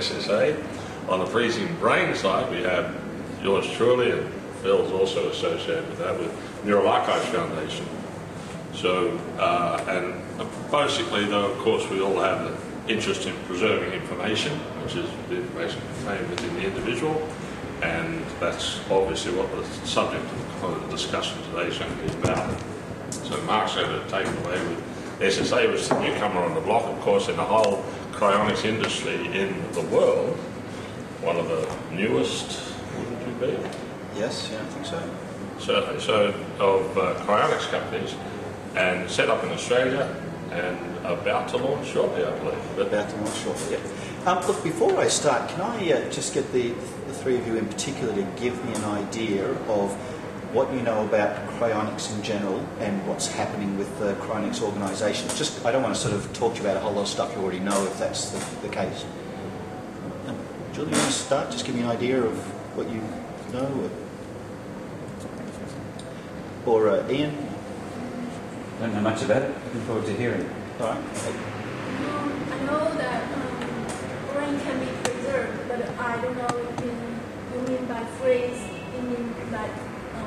SSA. On the freezing brain side, we have yours truly, and Phil's also associated with that, with Neural Archives Foundation. So, and basically, though, of course, we all have an interest in preserving information, which is the information contained within the individual, and that's obviously what the subject of the discussion today is going to be about. So Mark's going to take it away with SSA, which is the newcomer on the block, of course, in the whole cryonics industry in the world. One of the newest, wouldn't you be? Yes, yeah, I think so. Certainly. So, of cryonics companies, and set up in Australia, and about to launch shortly, I believe. But about to launch shortly, yeah. Look, before I start, can I just get the three of you in particular to give me an idea of what you know about cryonics in general and what's happening with the cryonics organisations? Just, I don't want to sort of talk to you about a whole lot of stuff you already know, if that's the case. Julie, you want to start? Just give me an idea of what you know. Or Ian? I don't know much about it. Looking forward to hearing. All right. I know that brain can be preserved, but I don't know if you mean by freeze, you mean like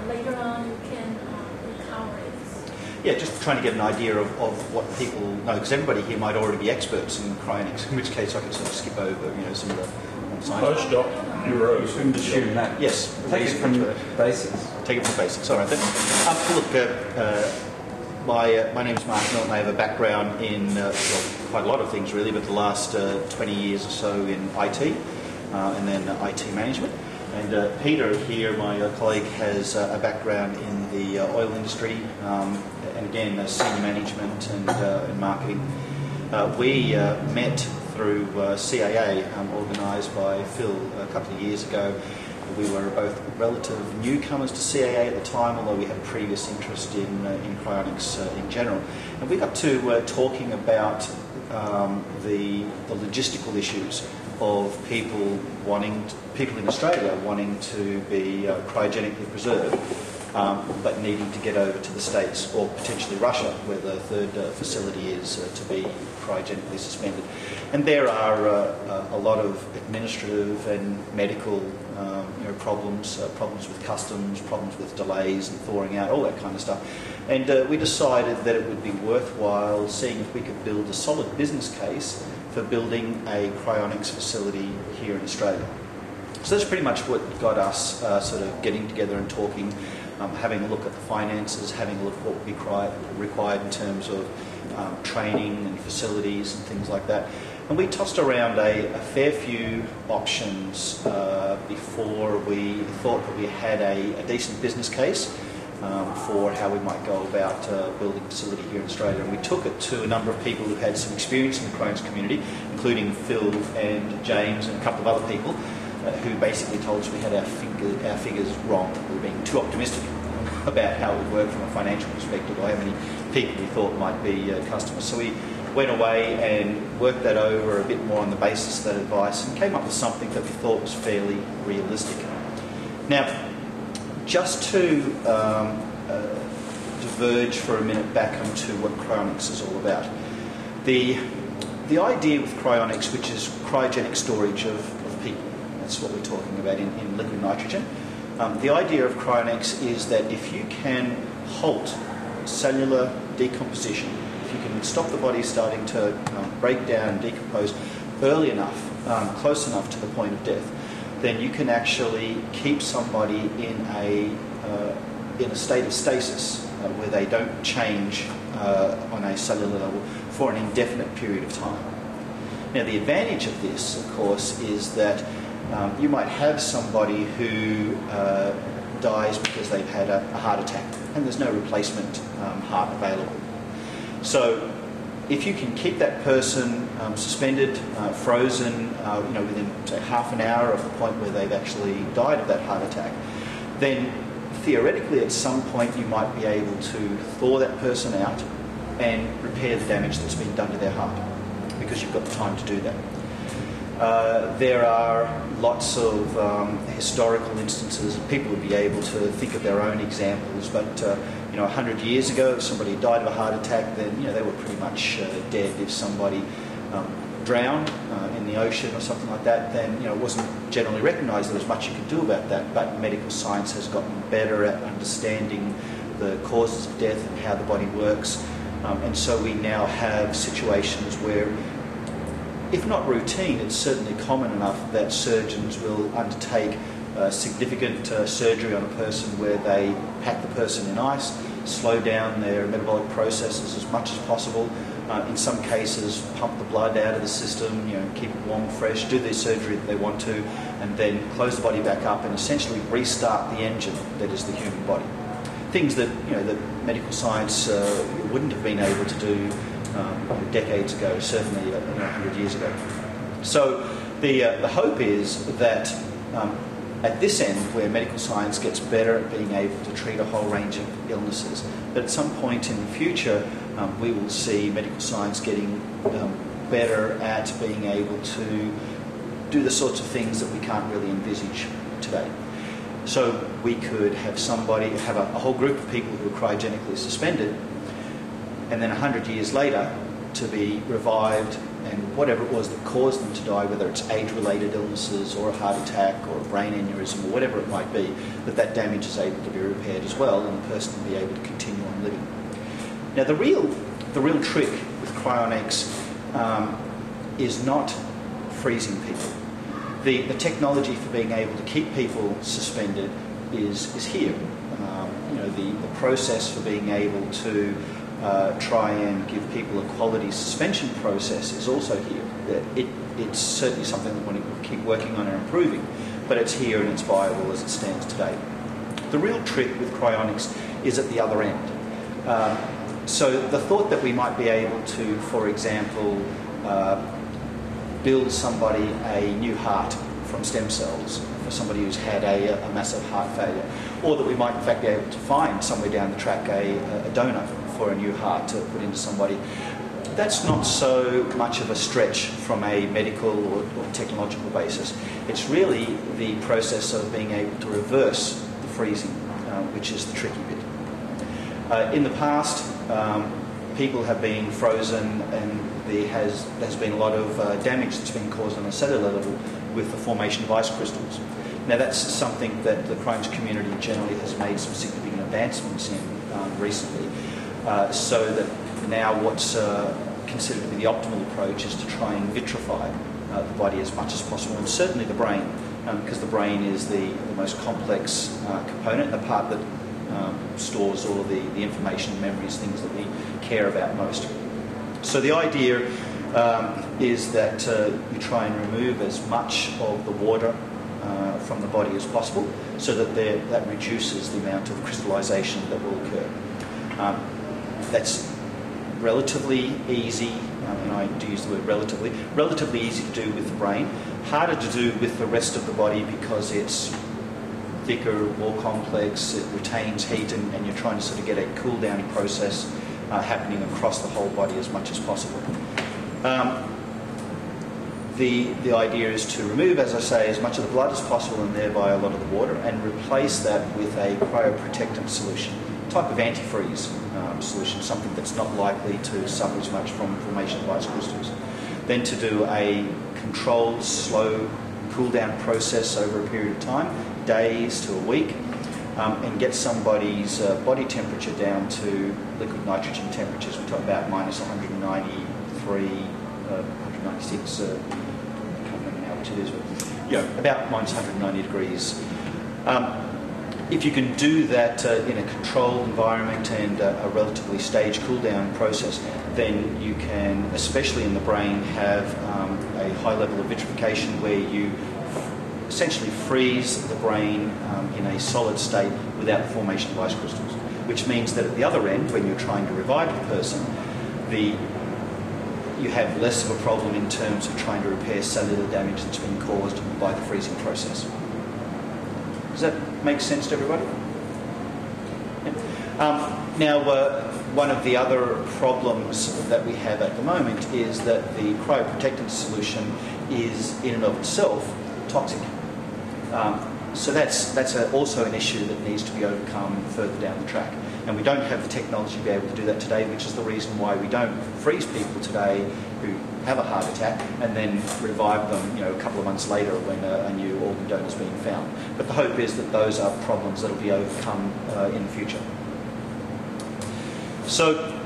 later on you can recover it. Yeah, just trying to get an idea of what people know, because everybody here might already be experts in cryonics, in which case I could sort of skip over, some of the science. Postdoc, Euro. You shouldn't assume that. Yes. Take it from the basics. Take it from the basics. All right then. Look, my name is Mark Milton. I have a background in quite a lot of things really, but the last 20 years or so in IT and then IT management. And Peter here, my colleague, has a background in the oil industry and again senior management and marketing. We met through CAA, organised by Phil a couple of years ago. We were both relative newcomers to CAA at the time, although we had previous interest in cryonics in general. And we got to talking about the logistical issues of people in Australia wanting to be cryogenically preserved, but needing to get over to the States or potentially Russia, where the third facility is to be cryogenically suspended. And there are a lot of administrative and medical problems with customs, problems with delays and thawing out, all that kind of stuff. And we decided that it would be worthwhile seeing if we could build a solid business case for building a cryonics facility here in Australia. So that's pretty much what got us sort of getting together and talking, having a look at the finances, having a look at what would be required in terms of training and facilities and things like that. And we tossed around a fair few options before we thought that we had a decent business case for how we might go about building a facility here in Australia. And we took it to a number of people who had some experience in the cryonics community, including Phil and James and a couple of other people, who basically told us we had our figures wrong. We were being too optimistic about how it would work from a financial perspective, or how many people we thought might be customers. So we went away and worked that over a bit more on the basis of that advice and came up with something that we thought was fairly realistic. Now, just to diverge for a minute back onto what cryonics is all about. The idea with cryonics, which is cryogenic storage of people, that's what we're talking about in liquid nitrogen. The idea of cryonics is that if you can halt cellular decomposition, if you can stop the body starting to break down and decompose early enough, close enough to the point of death, then you can actually keep somebody in a state of stasis where they don't change on a cellular level for an indefinite period of time. Now, the advantage of this, of course, is that you might have somebody who dies because they've had a heart attack and there's no replacement heart available. So if you can keep that person suspended, frozen, within say half an hour of the point where they've actually died of that heart attack, then theoretically at some point you might be able to thaw that person out and repair the damage that's been done to their heart, because you've got the time to do that. There are lots of historical instances. People would be able to think of their own examples, but 100 years ago, if somebody died of a heart attack, then they were pretty much dead. If somebody drown in the ocean or something like that, then it wasn't generally recognised there was much you could do about that. But medical science has gotten better at understanding the causes of death and how the body works, and so we now have situations where, if not routine, it's certainly common enough that surgeons will undertake significant surgery on a person where they pack the person in ice, slow down their metabolic processes as much as possible, in some cases pump the blood out of the system, keep it warm, fresh, do their surgery that they want to, and then close the body back up and essentially restart the engine that is the human body. Things that that medical science wouldn't have been able to do decades ago, certainly 100 years ago. So the hope is that at this end, where medical science gets better at being able to treat a whole range of illnesses, that at some point in the future we will see medical science getting better at being able to do the sorts of things that we can't really envisage today. So we could have have a whole group of people who are cryogenically suspended, and then 100 years later to be revived, and whatever it was that caused them to die, whether it's age-related illnesses or a heart attack or a brain aneurysm or whatever it might be, that damage is able to be repaired as well, and the person will be able to continue on living. Now the real trick with cryonics is not freezing people. The technology for being able to keep people suspended is here. The process for being able to try and give people a quality suspension process is also here. It's certainly something that we want to keep working on and improving, but it's here and it's viable as it stands today. The real trick with cryonics is at the other end. So the thought that we might be able to, for example, build somebody a new heart from stem cells for somebody who's had a massive heart failure, or that we might in fact be able to find somewhere down the track a donor for a new heart to put into somebody, that's not so much of a stretch from a medical or technological basis. It's really the process of being able to reverse the freezing, which is the tricky bit. In the past, people have been frozen, and there's been a lot of damage that's been caused on a cellular level with the formation of ice crystals. Now that's something that the Crohn's community generally has made some significant advancements in recently, so that now what's considered to be the optimal approach is to try and vitrify the body as much as possible, and certainly the brain, because the brain is the most complex component, the part that stores all the information, memories, things that we care about most. So the idea is that you try and remove as much of the water from the body as possible, so that that reduces the amount of crystallization that will occur. That's relatively easy, and I do use the word relatively easy to do with the brain, harder to do with the rest of the body because it's thicker, more complex, it retains heat, and you're trying to sort of get a cool down process happening across the whole body as much as possible. The idea is to remove, as I say, as much of the blood as possible and thereby a lot of the water, and replace that with a cryoprotectant solution, a type of antifreeze solution, something that's not likely to suffer as much from formation of ice crystals. Then to do a controlled, slow cool down process over a period of time, days to a week, and get somebody's body temperature down to liquid nitrogen temperatures. We talk about minus 193, 196, I can't remember now which it is, but yeah, about minus 190 degrees. If you can do that in a controlled environment and a relatively staged cool down process, then you can, especially in the brain, have a high level of vitrification where you essentially freeze the brain in a solid state without the formation of ice crystals, which means that at the other end, when you're trying to revive the person, you have less of a problem in terms of trying to repair cellular damage that's been caused by the freezing process. Does that make sense to everybody? Yeah. Now, one of the other problems that we have at the moment is that the cryoprotectant solution is, in and of itself, toxic. So that's also an issue that needs to be overcome further down the track. And we don't have the technology to be able to do that today, which is the reason why we don't freeze people today who have a heart attack and then revive them, a couple of months later when a new organ donor is being found. But the hope is that those are problems that will be overcome in the future. So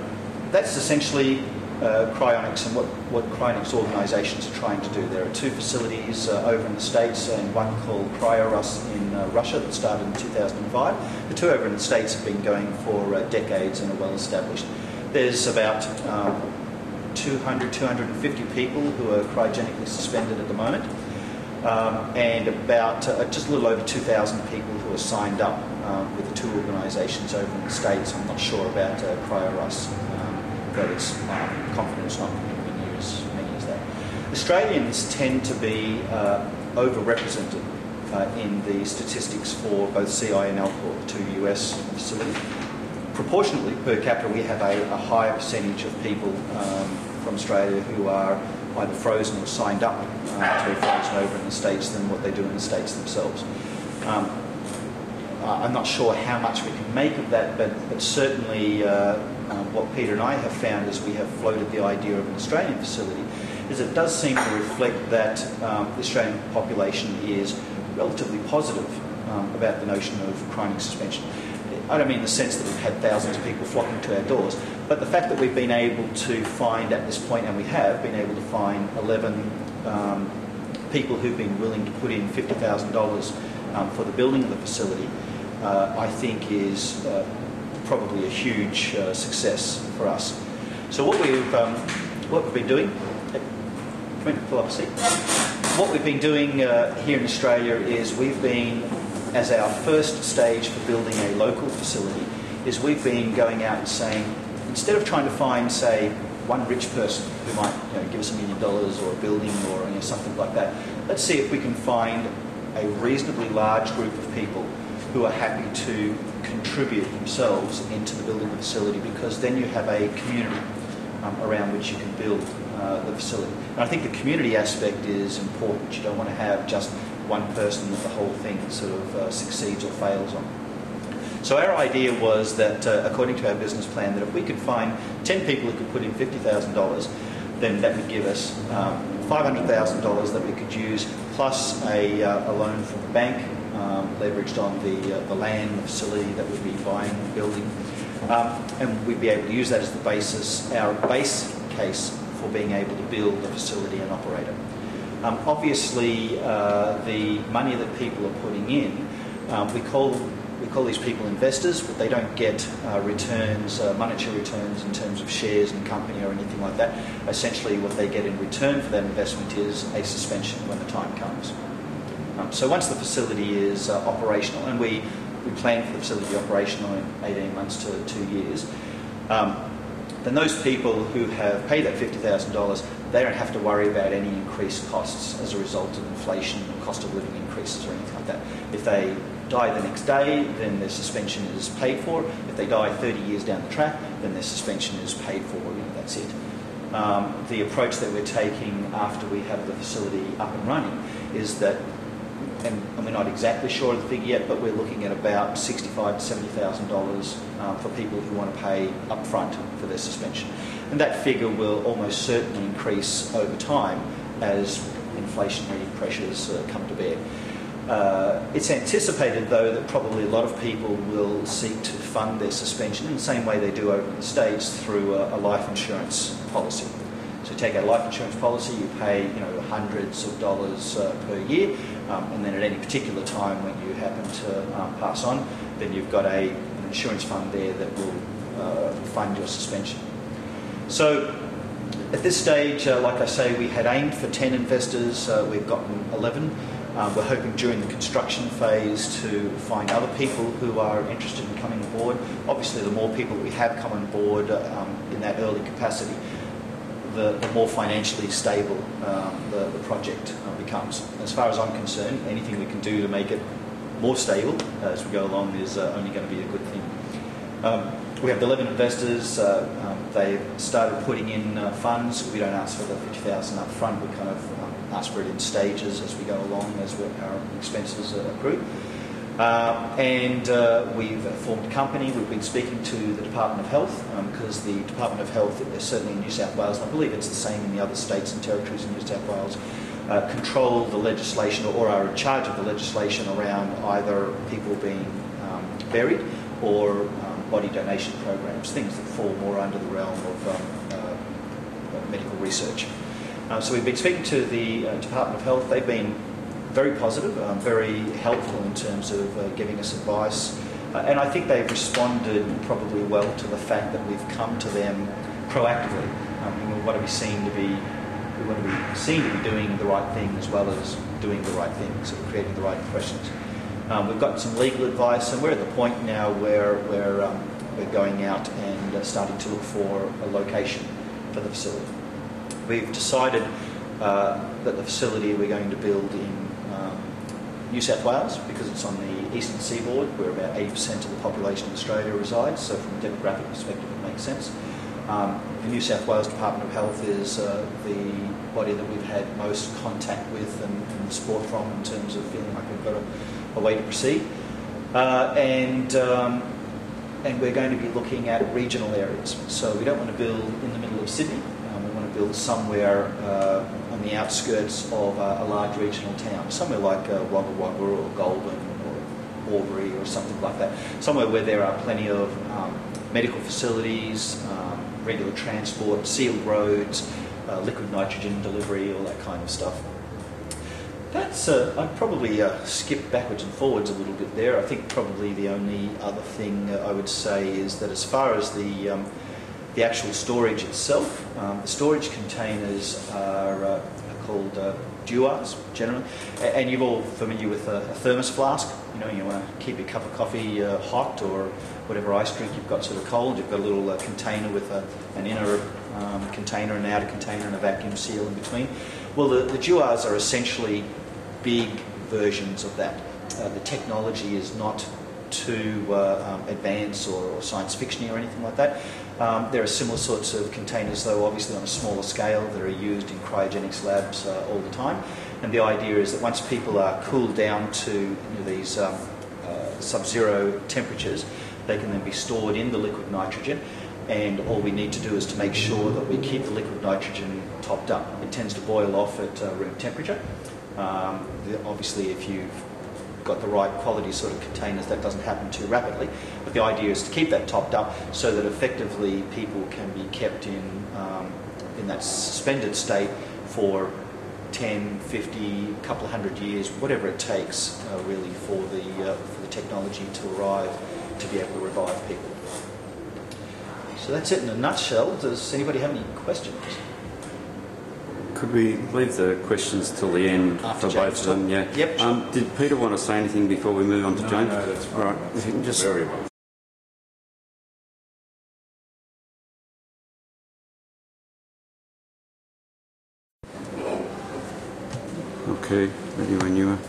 that's essentially Cryonics and what Cryonics organisations are trying to do. There are two facilities over in the States and one called Cryonics in Russia that started in 2005. The two over in the States have been going for decades and are well established. There's about 200, 250 people who are cryogenically suspended at the moment, and about just a little over 2,000 people who are signed up with the two organisations over in the States. I'm not sure about Cryonics. But it's confident it's not going to be near as many as that. Australians tend to be overrepresented in the statistics for both CI and Alcor, the two US facilities. Proportionately, per capita, we have a higher percentage of people from Australia who are either frozen or signed up to be frozen over in the States than what they do in the States themselves. I'm not sure how much we can make of that, but certainly what Peter and I have found as we have floated the idea of an Australian facility is it does seem to reflect that the Australian population is relatively positive about the notion of cryonic suspension. I don't mean in the sense that we've had thousands of people flocking to our doors, but the fact that we've been able to find at this point, and we have been able to find 11 people who've been willing to put in $50,000 for the building of the facility, I think is probably a huge success for us. So what we've been doing, pull up a seat. What we've been doing here in Australia is we've been, as our first stage for building a local facility, is we've been going out and saying, instead of trying to find, say, one rich person who might give us $1 million or a building or something like that, let's see if we can find a reasonably large group of people who are happy to contribute themselves into the building of the facility, because then you have a community around which you can build the facility. And I think the community aspect is important. You don't want to have just one person that the whole thing sort of succeeds or fails on. So our idea was that, according to our business plan, that if we could find 10 people who could put in $50,000, then that would give us $500,000 that we could use, plus a loan from the bank, leveraged on the land, the facility that we'd be buying and building. And we'd be able to use that as the basis, our base case for being able to build a facility and operate it. Obviously, the money that people are putting in, we call these people investors, but they don't get returns, monetary returns in terms of shares in the company or anything like that. Essentially, what they get in return for that investment is a suspension when the time comes. So once the facility is operational, and we plan for the facility to be operational in 18 months to 2 years, then those people who have paid that $50,000, they don't have to worry about any increased costs as a result of inflation or cost of living increases or anything like that. If they die the next day, then their suspension is paid for. If they die 30 years down the track, then their suspension is paid for. That's it. The approach that we're taking after we have the facility up and running is that, and we're not exactly sure of the figure yet, but we're looking at about $65,000 to $70,000 for people who want to pay up front for their suspension. And that figure will almost certainly increase over time as inflationary pressures come to bear. It's anticipated, though, that probably a lot of people will seek to fund their suspension in the same way they do over in the States, through a life insurance policy. So you take a life insurance policy, you pay hundreds of dollars per year, and then at any particular time when you happen to pass on, then you've got an insurance fund there that will fund your suspension. So at this stage, like I say, we had aimed for 10 investors. We've gotten 11. We're hoping during the construction phase to find other people who are interested in coming aboard. Obviously, the more people we have come on board in that early capacity, the more financially stable the project becomes. As far as I'm concerned, anything we can do to make it more stable as we go along is only going to be a good thing. We have 11 investors. They've started putting in funds. We don't ask for the $50,000 up front. We kind of ask for it in stages as we go along, as our expenses accrue. We've formed a company. We've been speaking to the Department of Health because the Department of Health, certainly in New South Wales, and I believe it's the same in the other states and territories in New South Wales, control the legislation or are in charge of the legislation around either people being buried or body donation programs, things that fall more under the realm of medical research. So we've been speaking to the Department of Health. They've been very positive, very helpful in terms of giving us advice. And I think they've responded probably well to the fact that we've come to them proactively. We want to be seen to be doing the right thing as well as doing the right things, or creating the right impressions. We've got some legal advice, and we're at the point now where we're going out and starting to look for a location for the facility. We've decided that the facility we're going to build in New South Wales, because it's on the eastern seaboard, where about 80% of the population of Australia resides, so from a demographic perspective it makes sense. The New South Wales Department of Health is the body that we've had most contact with and support from in terms of feeling like we've got a way to proceed. And we're going to be looking at regional areas. So we don't want to build in the middle of Sydney. We want to build somewhere on the outskirts of a large regional town, somewhere like Wagga Wagga or Goulburn or Albury or something like that. Somewhere where there are plenty of medical facilities, regular transport, sealed roads, liquid nitrogen delivery, all that kind of stuff. That's I'd probably skip backwards and forwards a little bit there. I think probably the only other thing I would say is that as far as the actual storage itself, the storage containers are called dewars generally, and you're all familiar with a thermos flask. You know, you want to keep your cup of coffee hot, or whatever ice drink you've got sort of cold. You've got a little container with an inner container, an outer container, and a vacuum seal in between. Well, the dewars are essentially big versions of that. The technology is not too advanced or science fiction-y or anything like that. There are similar sorts of containers, though obviously on a smaller scale, that are used in cryogenics labs all the time. And the idea is that once people are cooled down to these sub-zero temperatures, they can then be stored in the liquid nitrogen. And all we need to do is to make sure that we keep the liquid nitrogen topped up. It tends to boil off at room temperature. Obviously, if you've got the right quality sort of containers, that doesn't happen too rapidly. But the idea is to keep that topped up so that effectively people can be kept in that suspended state for 10, 50, a couple of hundred years, whatever it takes, really, for the technology to arrive to be able to revive people. So that's it in a nutshell. Does anybody have any questions? Could we leave the questions till the end After for James both of them? Yeah. Yep. Sure. Did Peter want to say anything before we move on to James? No, that's fine. All right. If you can just Very well. Okay, ready when you are.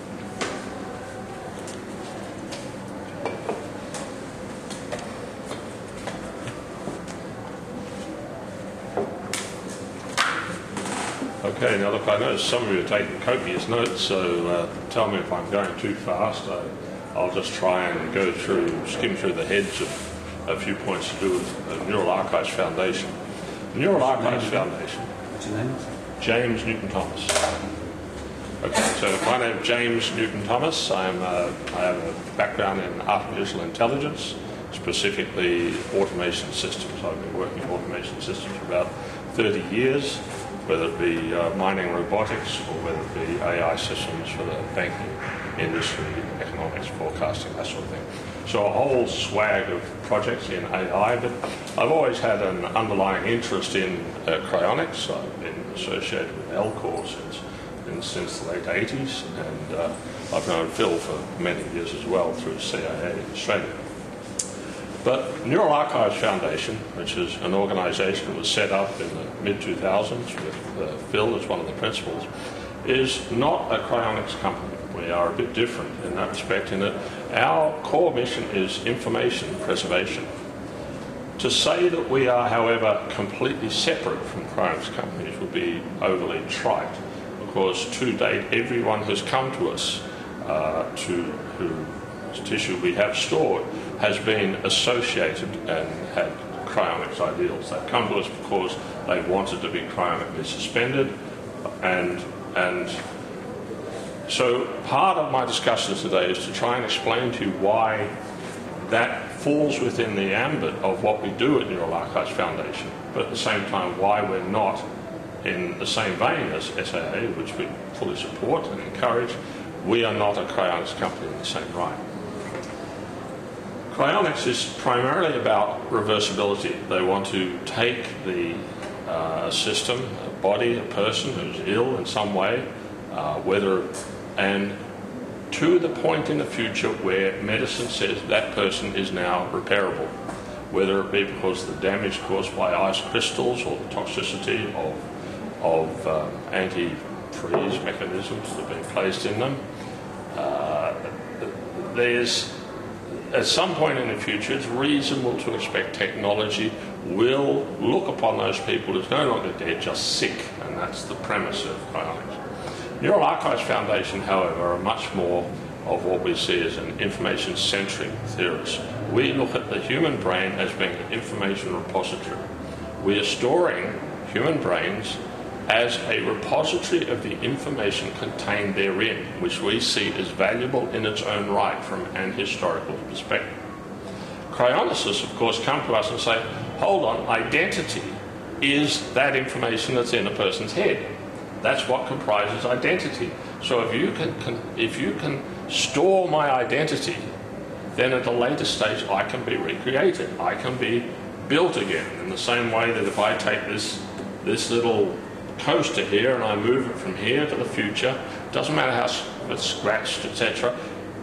Okay, now look, I know some of you are taking copious notes, so tell me if I'm going too fast. I'll just try and skim through the heads of a few points to do with the Neural Archives Foundation. The Neural Archives Foundation. What's your name? James Newton-Thomas. Okay, so my name is James Newton-Thomas. I have a background in artificial intelligence, specifically automation systems. I've been working in automation systems for about 30 years, whether it be mining robotics or whether it be AI systems for the banking industry, economics, forecasting, that sort of thing. So a whole swag of projects in AI, but I've always had an underlying interest in cryonics. I've been associated with Alcor since the late 80s, and I've known Phil for many years as well through CIA in Australia. But Neural Archives Foundation, which is an organisation that was set up in the mid-2000s with Phil as one of the principals, is not a cryonics company. We are a bit different in that respect, in that our core mission is information preservation. To say that we are, however, completely separate from cryonics companies would be overly trite. Of course, to date, everyone has come to us who tissue we have stored has been associated and had cryonics ideals. They've come to us because they wanted to be cryonically suspended, and so part of my discussion today is to try and explain to you why that falls within the ambit of what we do at Neural Archives Foundation, but at the same time why we're not in the same vein as SAA, which we fully support and encourage. We are not a cryonics company in the same right. Cryonics is primarily about reversibility. They want to take the system, a body, a person who's ill in some way, and to the point in the future where medicine says that person is now repairable, whether it be because of the damage caused by ice crystals or the toxicity of anti-freeze mechanisms that have been placed in them. At some point in the future, it's reasonable to expect technology will look upon those people as no longer dead, just sick, and that's the premise of cryonics. Neural Archives Foundation, however, are much more of what we see as an information-centric theorist. We look at the human brain as being an information repository. We are storing human brains as a repository of the information contained therein, which we see as valuable in its own right from an historical perspective. Cryonicists, of course, come to us and say, hold on, identity is that information that's in a person's head. That's what comprises identity. So if you can store my identity, then at a later stage I can be recreated. I can be built again in the same way that if I take this little coaster here and I move it from here to the future, doesn't matter how it's scratched, etc.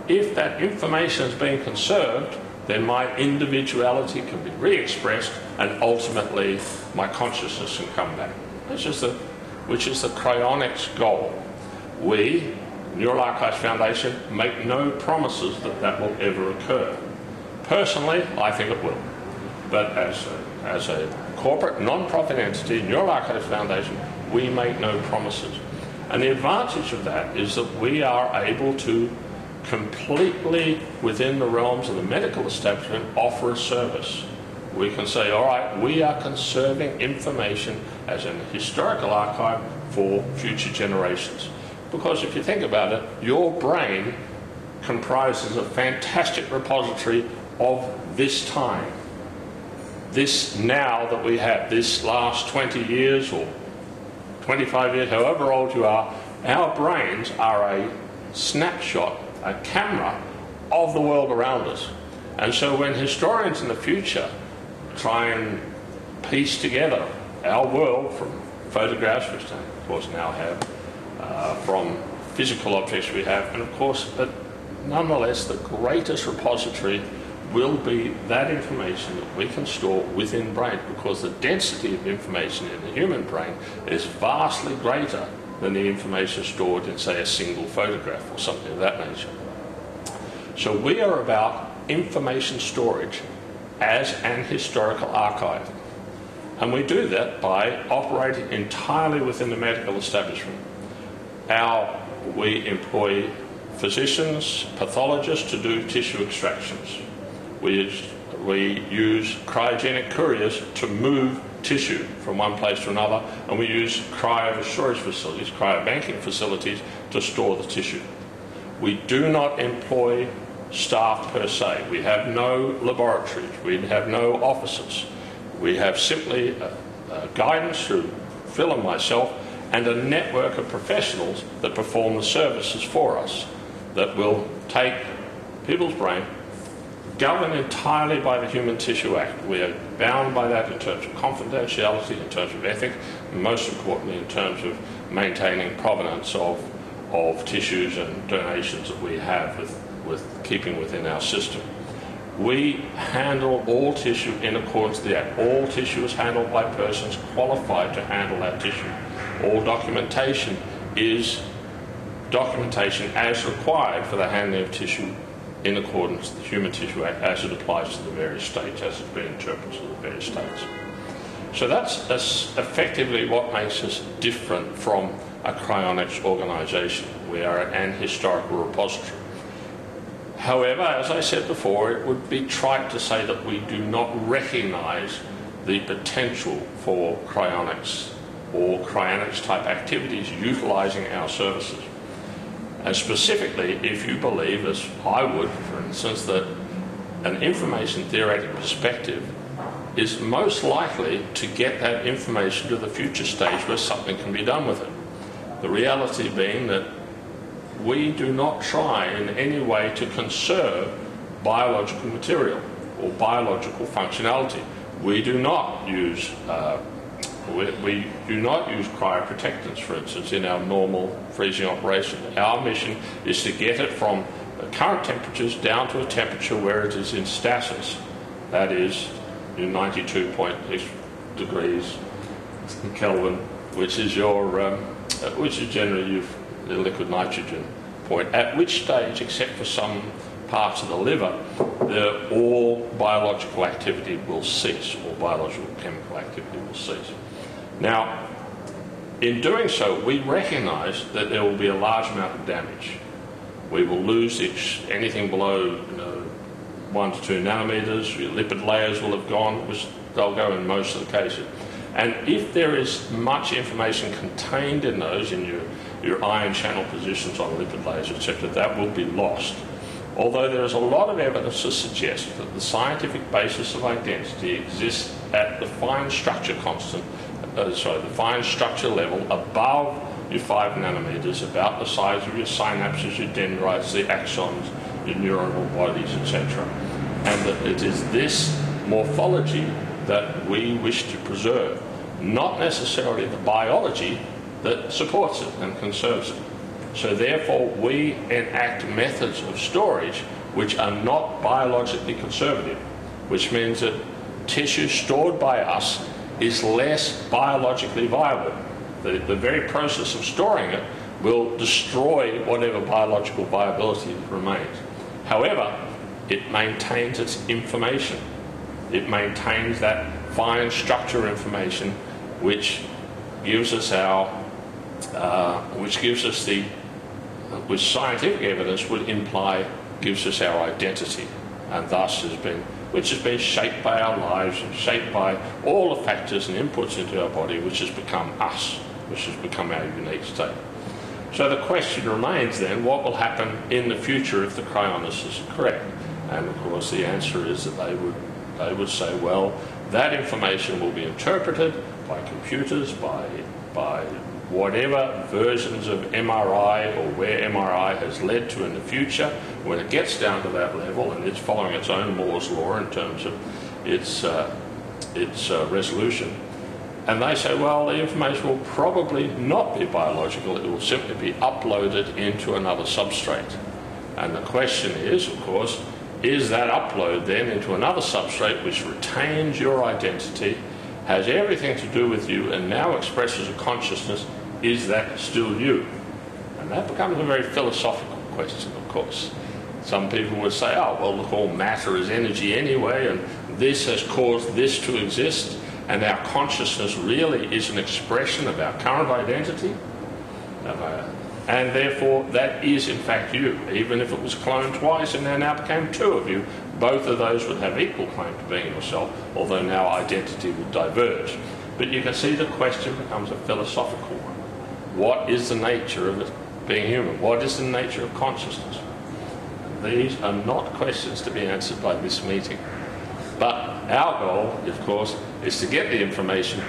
If that information is being conserved, then my individuality can be re-expressed and ultimately my consciousness can come back. Which is the cryonics goal. We, Neural Archives Foundation, make no promises that that will ever occur. Personally, I think it will. But as a corporate, non-profit entity, Neural Archives Foundation, we make no promises. And the advantage of that is that we are able to completely, within the realms of the medical establishment, offer a service. We can say, all right, we are conserving information as an historical archive for future generations. Because if you think about it, your brain comprises a fantastic repository of this time. This now that we have, this last 20 years or 25 years, however old you are, our brains are a snapshot, a camera of the world around us. And so when historians in the future try and piece together our world from photographs, which they of course now have, from physical objects we have, and of course, but nonetheless, the greatest repository will be that information that we can store within brain, because the density of information in the human brain is vastly greater than the information stored in, say, a single photograph or something of that nature. So we are about information storage as an historical archive. And we do that by operating entirely within the medical establishment. We employ physicians, pathologists to do tissue extractions. We use cryogenic couriers to move tissue from one place to another, and we use cryo-storage facilities, cryobanking facilities, to store the tissue. We do not employ staff per se. We have no laboratories. We have no offices. We have simply guidance through Phil and myself and a network of professionals that perform the services for us, that will take people's brain, governed entirely by the Human Tissue Act. We are bound by that in terms of confidentiality, in terms of ethics, and most importantly in terms of maintaining provenance of tissues and donations that we have with keeping within our system. We handle all tissue in accordance with the Act. All tissue is handled by persons qualified to handle that tissue. All documentation is documentation as required for the handling of tissue in accordance with the Human Tissue Act as it applies to the various states, as it's been interpreted to the various states. So that's effectively what makes us different from a cryonics organisation. We are an historical repository. However, as I said before, it would be trite to say that we do not recognise the potential for cryonics or cryonics type activities utilising our services. And specifically, if you believe, as I would, for instance, that an information theoretic perspective is most likely to get that information to the future stage where something can be done with it. The reality being that we do not try in any way to conserve biological material or biological functionality. We do not use we do not use cryoprotectants, for instance, in our normal freezing operation. Our mission is to get it from the current temperatures down to a temperature where it is in stasis, that is in 92.6 degrees Kelvin, which is generally your liquid nitrogen point, at which stage, except for some parts of the liver, all biological activity will cease, or biological chemical activity will cease. Now, in doing so, we recognise that there will be a large amount of damage. We will lose anything below 1 to 2 nanometres. Your lipid layers will have gone, which they'll go in most of the cases. And if there is much information contained in those, in your ion channel positions on lipid layers, etc., that will be lost. Although there is a lot of evidence to suggest that the scientific basis of identity exists at the fine structure the fine structure level above your 5 nanometres, about the size of your synapses, your dendrites, the axons, your neuronal bodies, etc. And that it is this morphology that we wish to preserve, not necessarily the biology that supports it and conserves it. So therefore we enact methods of storage which are not biologically conservative, which means that tissue stored by us is less biologically viable. The very process of storing it will destroy whatever biological viability remains. However, it maintains its information. It maintains that fine structure information which gives us which scientific evidence would imply gives us our identity, and thus which has been shaped by our lives and shaped by all the factors and inputs into our body, which has become us, which has become our unique state. So the question remains then, what will happen in the future if the cryonics are correct? And of course the answer is that they would say, well, that information will be interpreted by computers, by whatever versions of MRI or where MRI has led to in the future. When it gets down to that level, and it's following its own Moore's law in terms of its resolution, and they say, well, the information will probably not be biological, it will simply be uploaded into another substrate. And the question is, of course, is that upload then into another substrate which retains your identity, has everything to do with you, and now expresses a consciousness, is that still you? And that becomes a very philosophical question, of course. Some people would say, oh, well, look, all matter is energy anyway, and this has caused this to exist, and our consciousness really is an expression of our current identity. And therefore, that is in fact you. Even if it was cloned twice and there now became 2 of you, both of those would have equal claim to being yourself, although now identity would diverge. But you can see the question becomes a philosophical one. What is the nature of it being human? What is the nature of consciousness? These are not questions to be answered by this meeting. But our goal, of course, is to get the information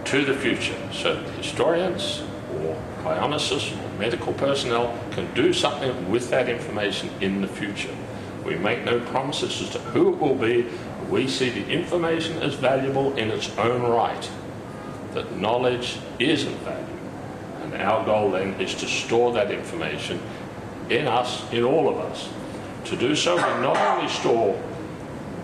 to the future so that historians or cryonicists or medical personnel can do something with that information in the future. We make no promises as to who it will be. We see the information as valuable in its own right, that knowledge is of value. And our goal then is to store that information in us, in all of us. To do so, we not only store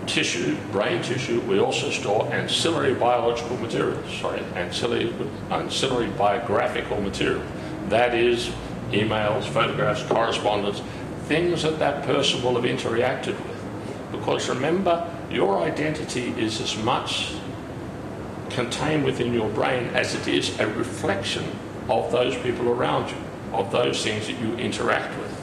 tissue, brain tissue, we also store ancillary biological materials, ancillary biographical material. That is, emails, photographs, correspondence, things that person will have interacted with. Because remember, your identity is as much contained within your brain as it is a reflection of those people around you, of those things that you interact with.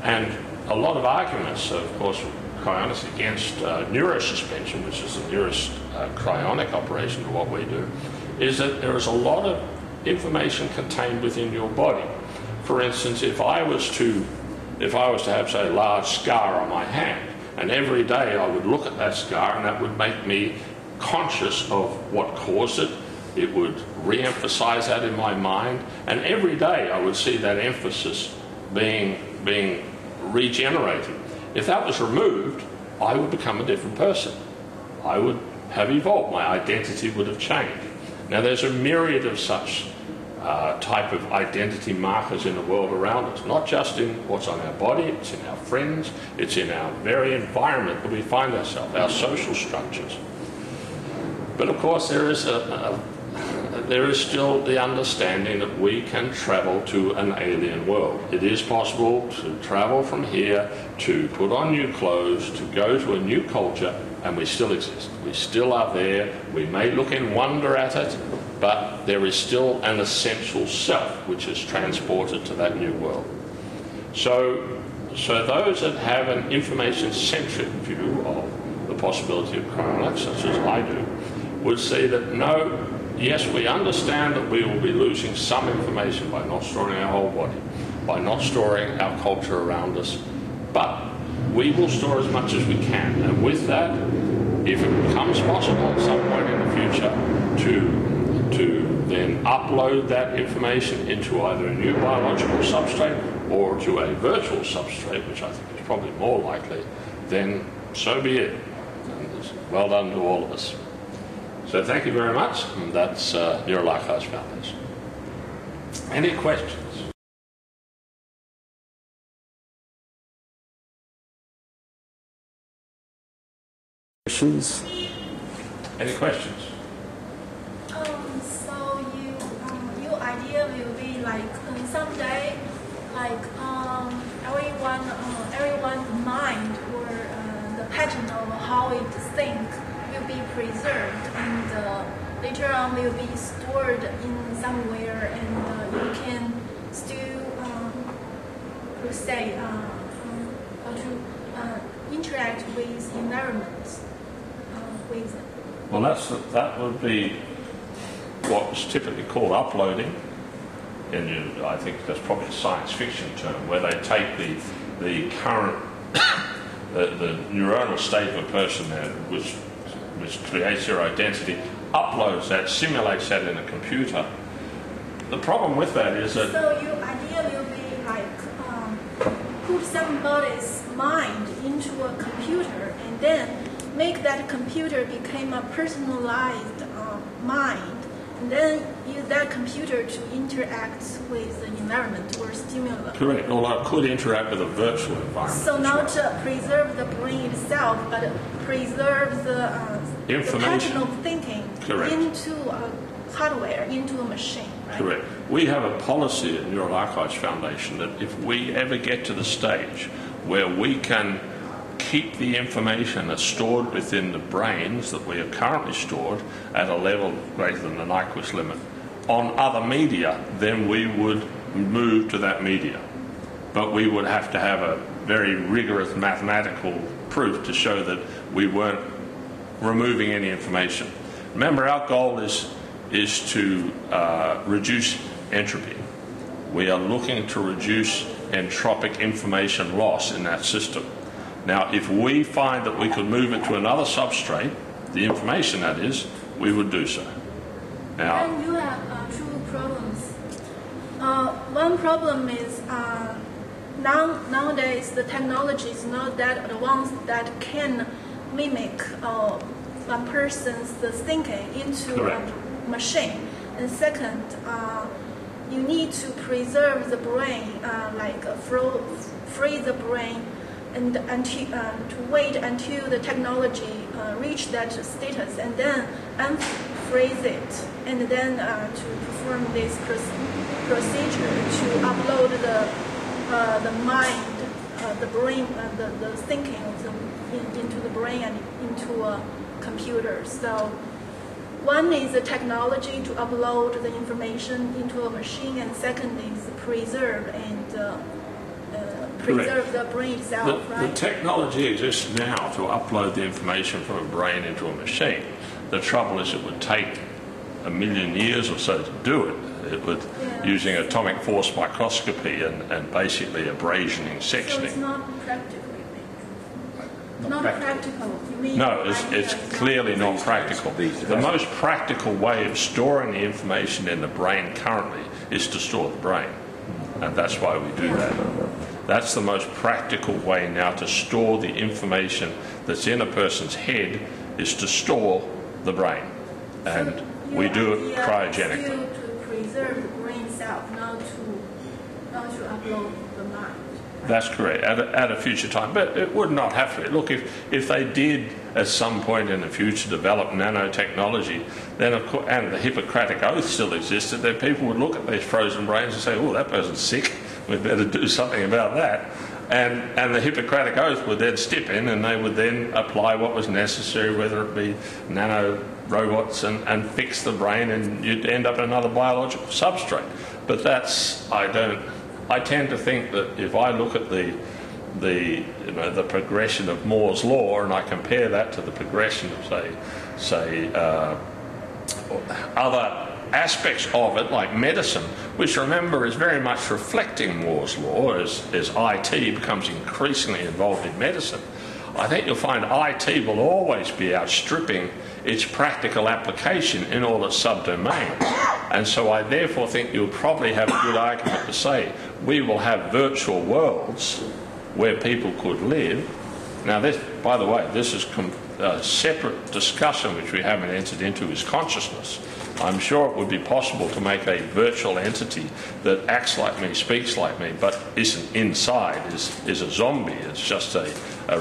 And a lot of arguments, of course, Cryonics against neurosuspension, which is the nearest cryonic operation to what we do, is that there is a lot of information contained within your body. For instance, if I was to have, say, a large scar on my hand, and every day I would look at that scar, and that would make me conscious of what caused it. It would re-emphasize that in my mind, and every day I would see that emphasis being regenerated. If that was removed, I would become a different person. I would have evolved. My identity would have changed. Now, there's a myriad of such type of identity markers in the world around us, not just in what's on our body, it's in our friends, it's in our very environment that we find ourselves, our social structures. But of course, there is still the understanding that we can travel to an alien world. It is possible to travel from here, to put on new clothes, to go to a new culture, and we still exist. We still are there. We may look in wonder at it, but there is still an essential self which is transported to that new world. So those that have an information-centric view of the possibility of cryonics, such as I do, would say that no, yes, we understand that we will be losing some information by not storing our whole body, by not storing our culture around us, but we will store as much as we can. And with that, if it becomes possible at some point in the future to then upload that information into either a new biological substrate or to a virtual substrate, which I think is probably more likely, then so be it. And well done to all of us. So thank you very much. And that's Neural Archives Foundation. Any questions? Questions? Any questions? So your idea will be like someday, like everyone's mind or the pattern of how it thinks will be preserved, and later on will be stored in somewhere, and you can still, per se, how to interact with environments with it. Well, that would be what's typically called uploading. And I think that's probably a science fiction term, where they take the current the neuronal state of a person there, which creates their identity, uploads that, simulates that in a computer. The problem with that is that... So your idea will be like put somebody's mind into a computer and then make that computer become a personalized mind, and then use that computer to interact with the environment or stimulus. Correct, although it could interact with a virtual environment. So not preserve the brain itself, but preserve the pattern of thinking. Correct. Into a hardware, into a machine. Right? Correct. We have a policy at Neural Archives Foundation that if we ever get to the stage where we can keep the information that's stored within the brains that we are currently stored at a level greater than the Nyquist limit on other media, then we would move to that media. But we would have to have a very rigorous mathematical proof to show that we weren't removing any information. Remember, our goal is to reduce entropy. We are looking to reduce entropic information loss in that system. Now, if we find that we could move it to another substrate, the information that is, we would do so. Now, and you have two problems. One problem is nowadays the technology is not that advanced that can mimic one person's thinking into correct. a machine. And second, you need to preserve the brain, freeze the brain, and to wait until the technology reach that status, and then unfreeze it, and then to perform this procedure to upload the mind, the brain, the thinking into the brain and into a computer. So one is the technology to upload the information into a machine, and second is preserve and preserve the brain itself, right? The technology exists now to upload the information from a brain into a machine. The trouble is it would take 1 million years or so to do it. It would, using atomic force microscopy and basically abrasioning, sectioning. So it's not practical, you think? Not practical. You mean No, it's clearly not practical. The most practical way of storing the information in the brain currently is to store the brain. And that's why we do that. That's the most practical way now to store the information that's in a person's head, is to store the brain. And we do it cryogenically. To preserve the brain itself, not to upload the mind. That's correct, at a future time. But it would not have to. Look, if they did at some point in the future develop nanotechnology, then of course, and the Hippocratic Oath still existed, then people would look at these frozen brains and say, oh, that person's sick, we'd better do something about that. And the Hippocratic Oath would then step in and they would then apply what was necessary, whether it be nano robots, and fix the brain, and you'd end up in another biological substrate. But I tend to think that if I look at the progression of Moore's law and I compare that to the progression of say other aspects of it, like medicine, which remember is very much reflecting Moore's law as IT becomes increasingly involved in medicine, I think you'll find IT will always be outstripping its practical application in all its subdomains. And so I therefore think you'll probably have a good argument to say we will have virtual worlds where people could live. Now this, by the way, this is a separate discussion which we haven't entered into, is consciousness. I'm sure it would be possible to make a virtual entity that acts like me, speaks like me, but isn't inside, is a zombie. It's just a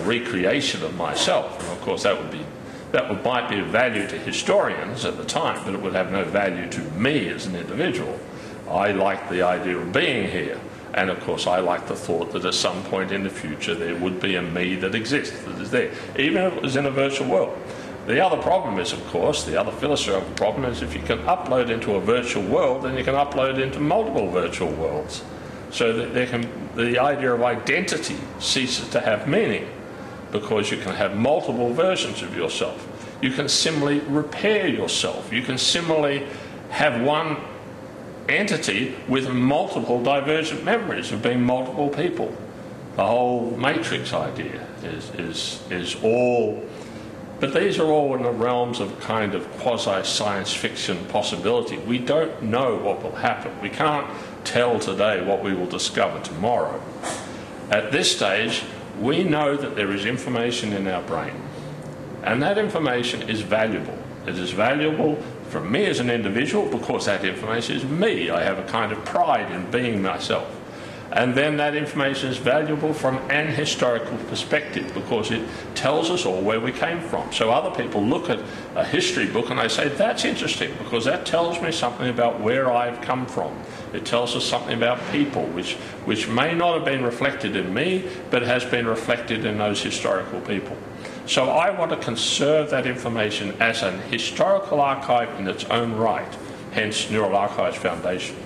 recreation of myself. And of course that might be of value to historians at the time, but it would have no value to me as an individual. I like the idea of being here. And of course I like the thought that at some point in the future there would be a me that exists, that is there, even if it was in a virtual world. The other problem is, of course, the other philosophical problem is, if you can upload into a virtual world, then you can upload into multiple virtual worlds. So that the idea of identity ceases to have meaning, because you can have multiple versions of yourself. You can similarly repair yourself. You can similarly have one entity with multiple divergent memories of being multiple people. The whole matrix idea is all, but these are all in the realms of kind of quasi-science fiction possibility. We don't know what will happen. We can't tell today what we will discover tomorrow. At this stage, we know that there is information in our brain, and that information is valuable. It is valuable for me as an individual because that information is me. I have a kind of pride in being myself. And then that information is valuable from an historical perspective because it tells us all where we came from. So other people look at a history book and they say, that's interesting because that tells me something about where I've come from. It tells us something about people which may not have been reflected in me, but has been reflected in those historical people. So I want to conserve that information as an historical archive in its own right, hence Neural Archives Foundation.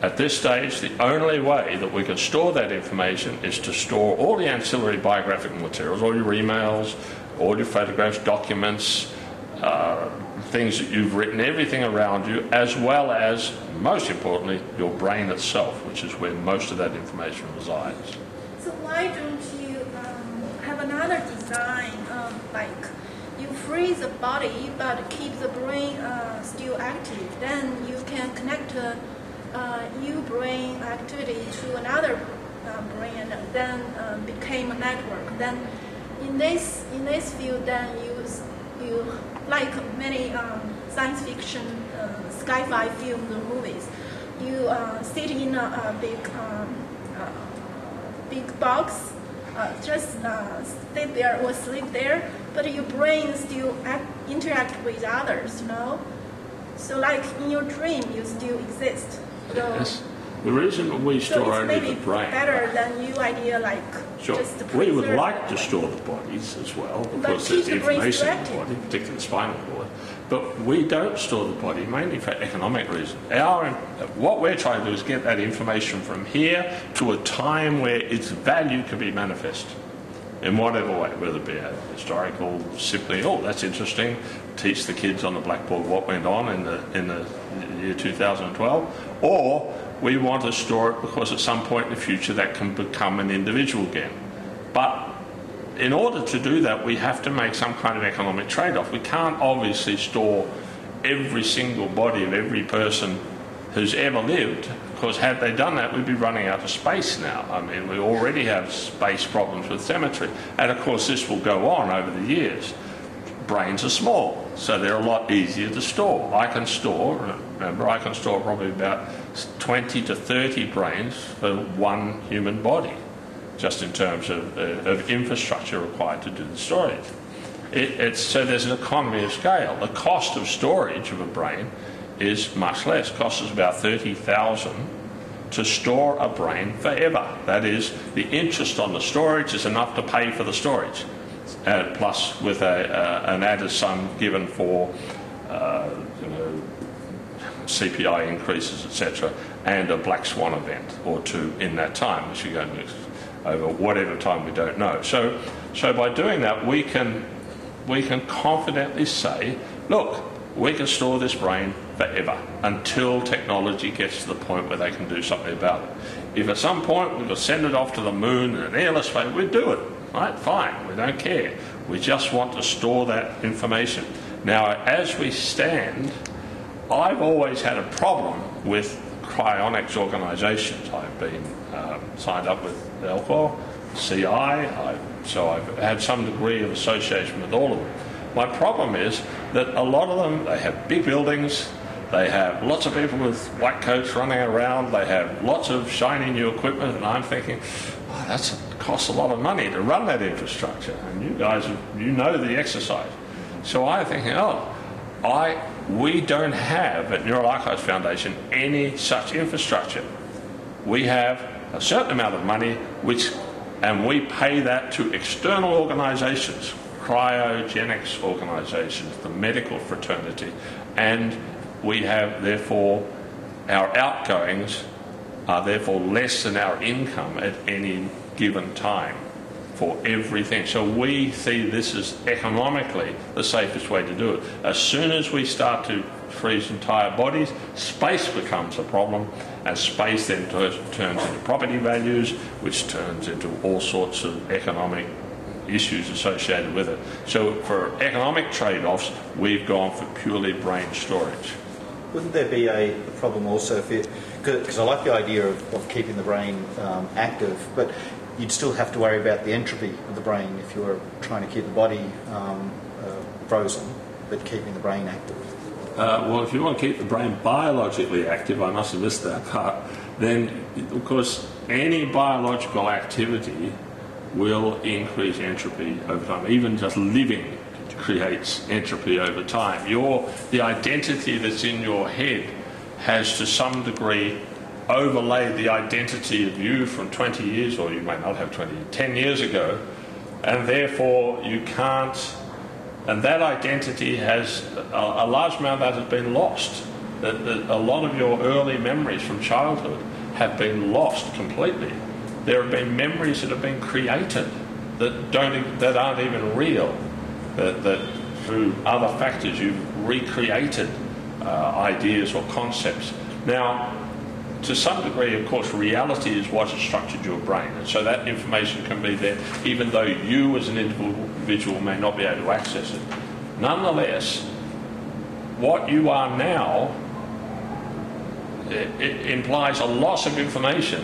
At this stage, the only way that we can store that information is to store all the ancillary biographical materials, all your emails, all your photographs, documents, things that you've written, everything around you, as well as, most importantly, your brain itself, which is where most of that information resides. So why don't you have another design, like you freeze the body but keep the brain still active? Then you can connect your brain activity to another brain, and then became a network. Then in this field, then you like many science fiction, sci-fi films or movies, you sit in a big box, just sit there or sleep there, but your brain still interact with others, you know. So like in your dream, you still exist. So, yes. The reason that we store only the brain. Better than your idea, like sure. Just to we would like to store the bodies as well, because there's information in the body, particularly the spinal cord. But we don't store the body mainly for economic reasons. What we're trying to do is get that information from here to a time where its value can be manifest in whatever way, whether it be a historical, simply, oh, that's interesting, teach the kids on the blackboard what went on in the year 2012, or we want to store it because at some point in the future that can become an individual again. But in order to do that, we have to make some kind of economic trade-off. We can't obviously store every single body of every person who's ever lived, because had they done that, we'd be running out of space now. I mean, we already have space problems with cemetery. And of course, this will go on over the years. Brains are small, so they're a lot easier to store. I can store probably about 20 to 30 brains for one human body, just in terms of infrastructure required to do the storage. So there's an economy of scale. The cost of storage of a brain is much less. It costs us about $30,000 to store a brain forever. That is, the interest on the storage is enough to pay for the storage, plus with an added sum given for CPI increases, etc., and a black swan event or two in that time, which you're going to over whatever time we don't know. So by doing that, we can confidently say, look, we can store this brain forever until technology gets to the point where they can do something about it. If at some point we could send it off to the moon in an airless way, we'd do it, right? Fine, we don't care. We just want to store that information. Now, as we stand, I've always had a problem with cryonics organisations. I've been signed up with Elcor, CI, so I've had some degree of association with all of them. My problem is that a lot of them, they have big buildings, they have lots of people with white coats running around, they have lots of shiny new equipment, and I'm thinking, oh, that costs a lot of money to run that infrastructure, and you guys, you know the exercise. So I'm thinking, we don't have at Neural Archives Foundation any such infrastructure. We have a certain amount of money, and we pay that to external organisations, cryogenics organisations, the medical fraternity, and we have, therefore, our outgoings are therefore less than our income at any given time for everything. So we see this as economically the safest way to do it. As soon as we start to freeze entire bodies, space becomes a problem, and space then turns into property values, which turns into all sorts of economic issues associated with it. So for economic trade-offs, we've gone for purely brain storage. Wouldn't there be a problem also because I like the idea of keeping the brain active, but you'd still have to worry about the entropy of the brain if you were trying to keep the body frozen, but keeping the brain active. Well, if you want to keep the brain biologically active, I must have missed that part, then, of course, any biological activity will increase entropy over time. Even just living creates entropy over time. The identity that's in your head has to some degree overlaid the identity of you from 20 years, or you may not have 10 years ago, and therefore you can't, and that identity has, a large amount of that has been lost. That a lot of your early memories from childhood have been lost completely. There have been memories that have been created that aren't even real, that through other factors you've recreated ideas or concepts. Now, to some degree, of course, reality is what has structured your brain, and so that information can be there even though you as an individual may not be able to access it. Nonetheless, what you are now, it implies a loss of information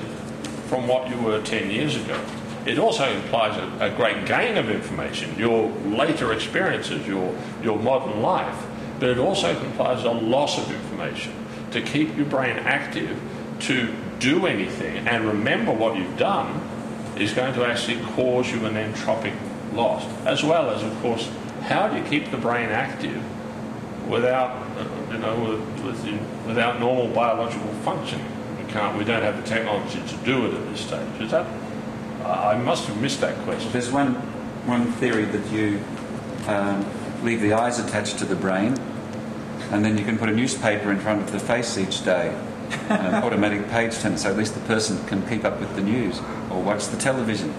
from what you were 10 years ago. It also implies a great gain of information, your later experiences, your modern life, but it also implies a loss of information. To keep your brain active, to do anything and remember what you've done is going to actually cause you an entropic loss, as well as, of course, how do you keep the brain active without, without normal biological functioning? We don't have the technology to do it at this stage. Is that? I must have missed that question. There's one theory that you leave the eyes attached to the brain, And then you can put a newspaper in front of the face each day, an automatic page turn, so at least the person can keep up with the news or watch the television.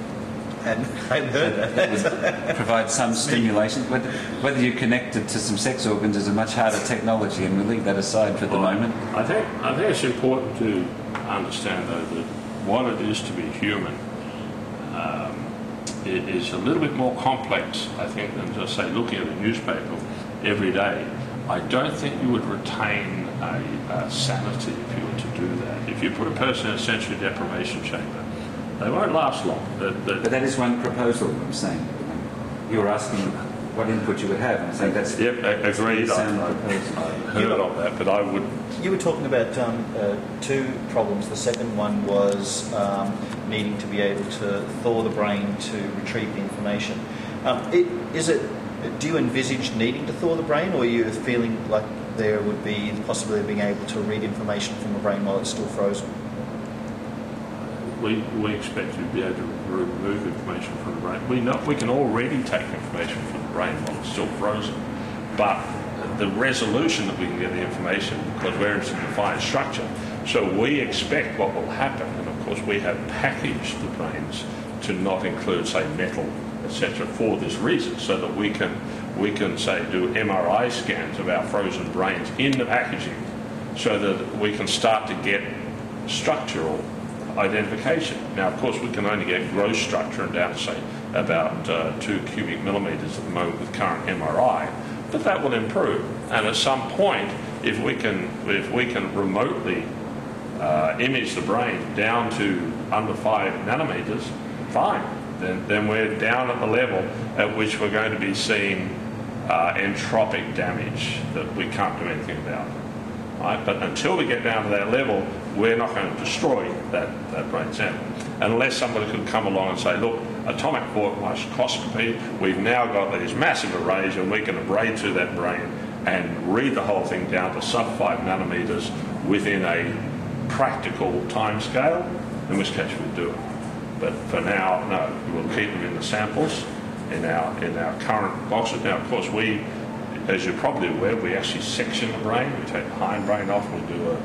And I heard that. That would provide some stimulation. Whether you're connected to some sex organs is a much harder technology, and we'll leave that aside for the moment. I think it's important to understand, though, that what it is to be human it is a little bit more complex, I think, than just, say, looking at a newspaper every day. I don't think you would retain a sanity if you were to do that. If you put a person in a sensory deprivation chamber, they won't last long. But that is one proposal, I'm saying. You were asking what input you would have. I'm saying that's... Yep, agreed. I heard of that, but I would... You were talking about two problems. The second one was needing to be able to thaw the brain to retrieve the information. Do you envisage needing to thaw the brain, or are you feeling like there would be the possibility of being able to read information from the brain while it's still frozen? We expect to be able to remove information from the brain. We can already take information from the brain while it's still frozen, but the resolution that we can get the information, because we're in some defined structure. So we expect what will happen, and of course we have packaged the brains to not include, say, metal, etc., for this reason, so that we can say do MRI scans of our frozen brains in the packaging, so that we can start to get structural identification. Now, of course, we can only get gross structure and down to, say, about 2 cubic millimetres at the moment with current MRI. But that will improve, and at some point, if we can remotely image the brain down to under 5 nanometers, fine. Then we're down at the level at which we're going to be seeing entropic damage that we can't do anything about. Right? But until we get down to that level, we're not going to destroy that brain sample, unless somebody could come along and say, look, atomic microscopy, we've now got these massive arrays and we can abrade through that brain and read the whole thing down to sub 5 nanometers within a practical time scale, in which case we'd do it. But for now, no, we'll keep them in the samples in our current boxes. Now, of course, we, as you're probably aware, we actually section the brain. We take the hindbrain off, we do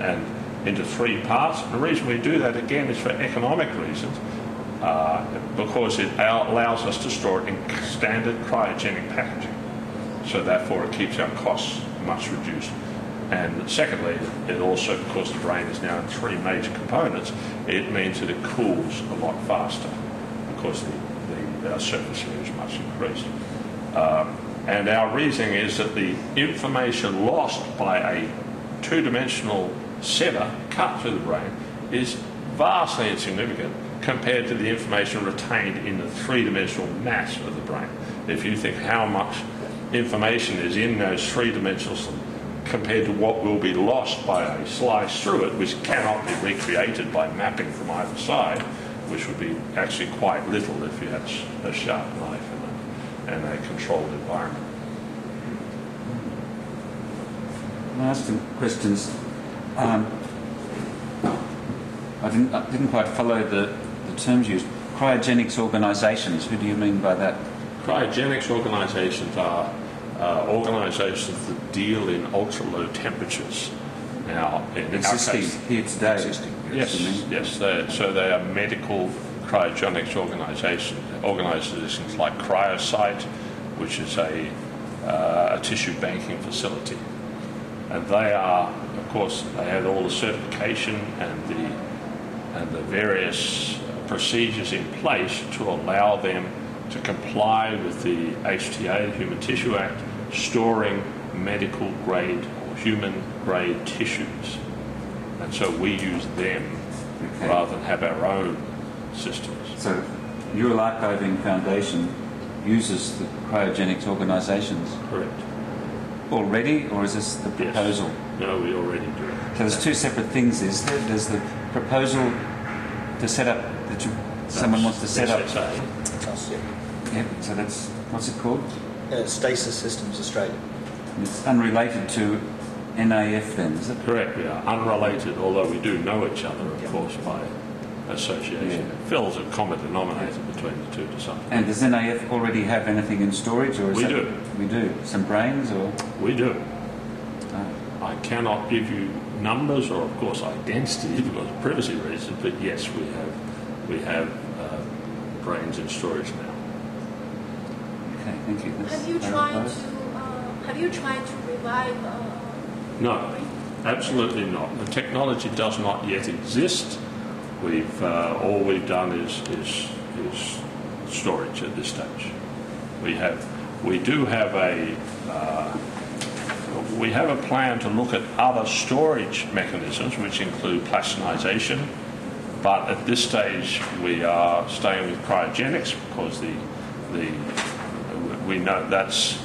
and into 3 parts. And the reason we do that, again, is for economic reasons, because it allows us to store it in standard cryogenic packaging. So therefore, it keeps our costs much reduced. And secondly, it also, because the brain is now in 3 major components, it means that it cools a lot faster because the surface area is much increased. And our reasoning is that the information lost by a 2-dimensional sever cut through the brain is vastly insignificant compared to the information retained in the 3-dimensional mass of the brain. If you think how much information is in those 3-dimensional compared to what will be lost by a slice through it, which cannot be recreated by mapping from either side, which would be actually quite little if you had a sharp knife and a controlled environment. I'll ask some questions. I didn't quite follow the terms used. Cryogenics organisations, who do you mean by that? Cryogenics organisations are organisations that deal in ultra-low temperatures. Now, in existing our case, here today. Existing, yes. So they are medical cryogenics organisations like Cryosite, which is a tissue banking facility. And they are, of course, they have all the certification and the various procedures in place to allow them to comply with the HTA, the Human Tissue Act, storing medical grade or human grade tissues. And so we use them rather than have our own systems. So Neural Archiving Foundation uses the cryogenics organisations? Correct. Already, or is this the proposal? Yes. No, we already do. So there's 2 separate things, is there? There's the proposal to set up, someone wants to set up... SSA. Yeah, so that's, what's it called? Stasis Systems Australia. It's unrelated to NAF then, is it? Correct, we are unrelated, although we do know each other, of course, by association. Yeah. Phil's a common denominator between the two to some extent. And does NAF already have anything in storage? Or is We do. We do. Some brains or? We do. I cannot give you numbers or, of course, identity because of privacy reasons, but yes, we have brains in storage now. Okay, thank you. Have you tried to revive? No, absolutely not. The technology does not yet exist. All we've done is storage at this stage. We do have a plan to look at other storage mechanisms, which include plastinization, but at this stage we are staying with cryogenics because we know that's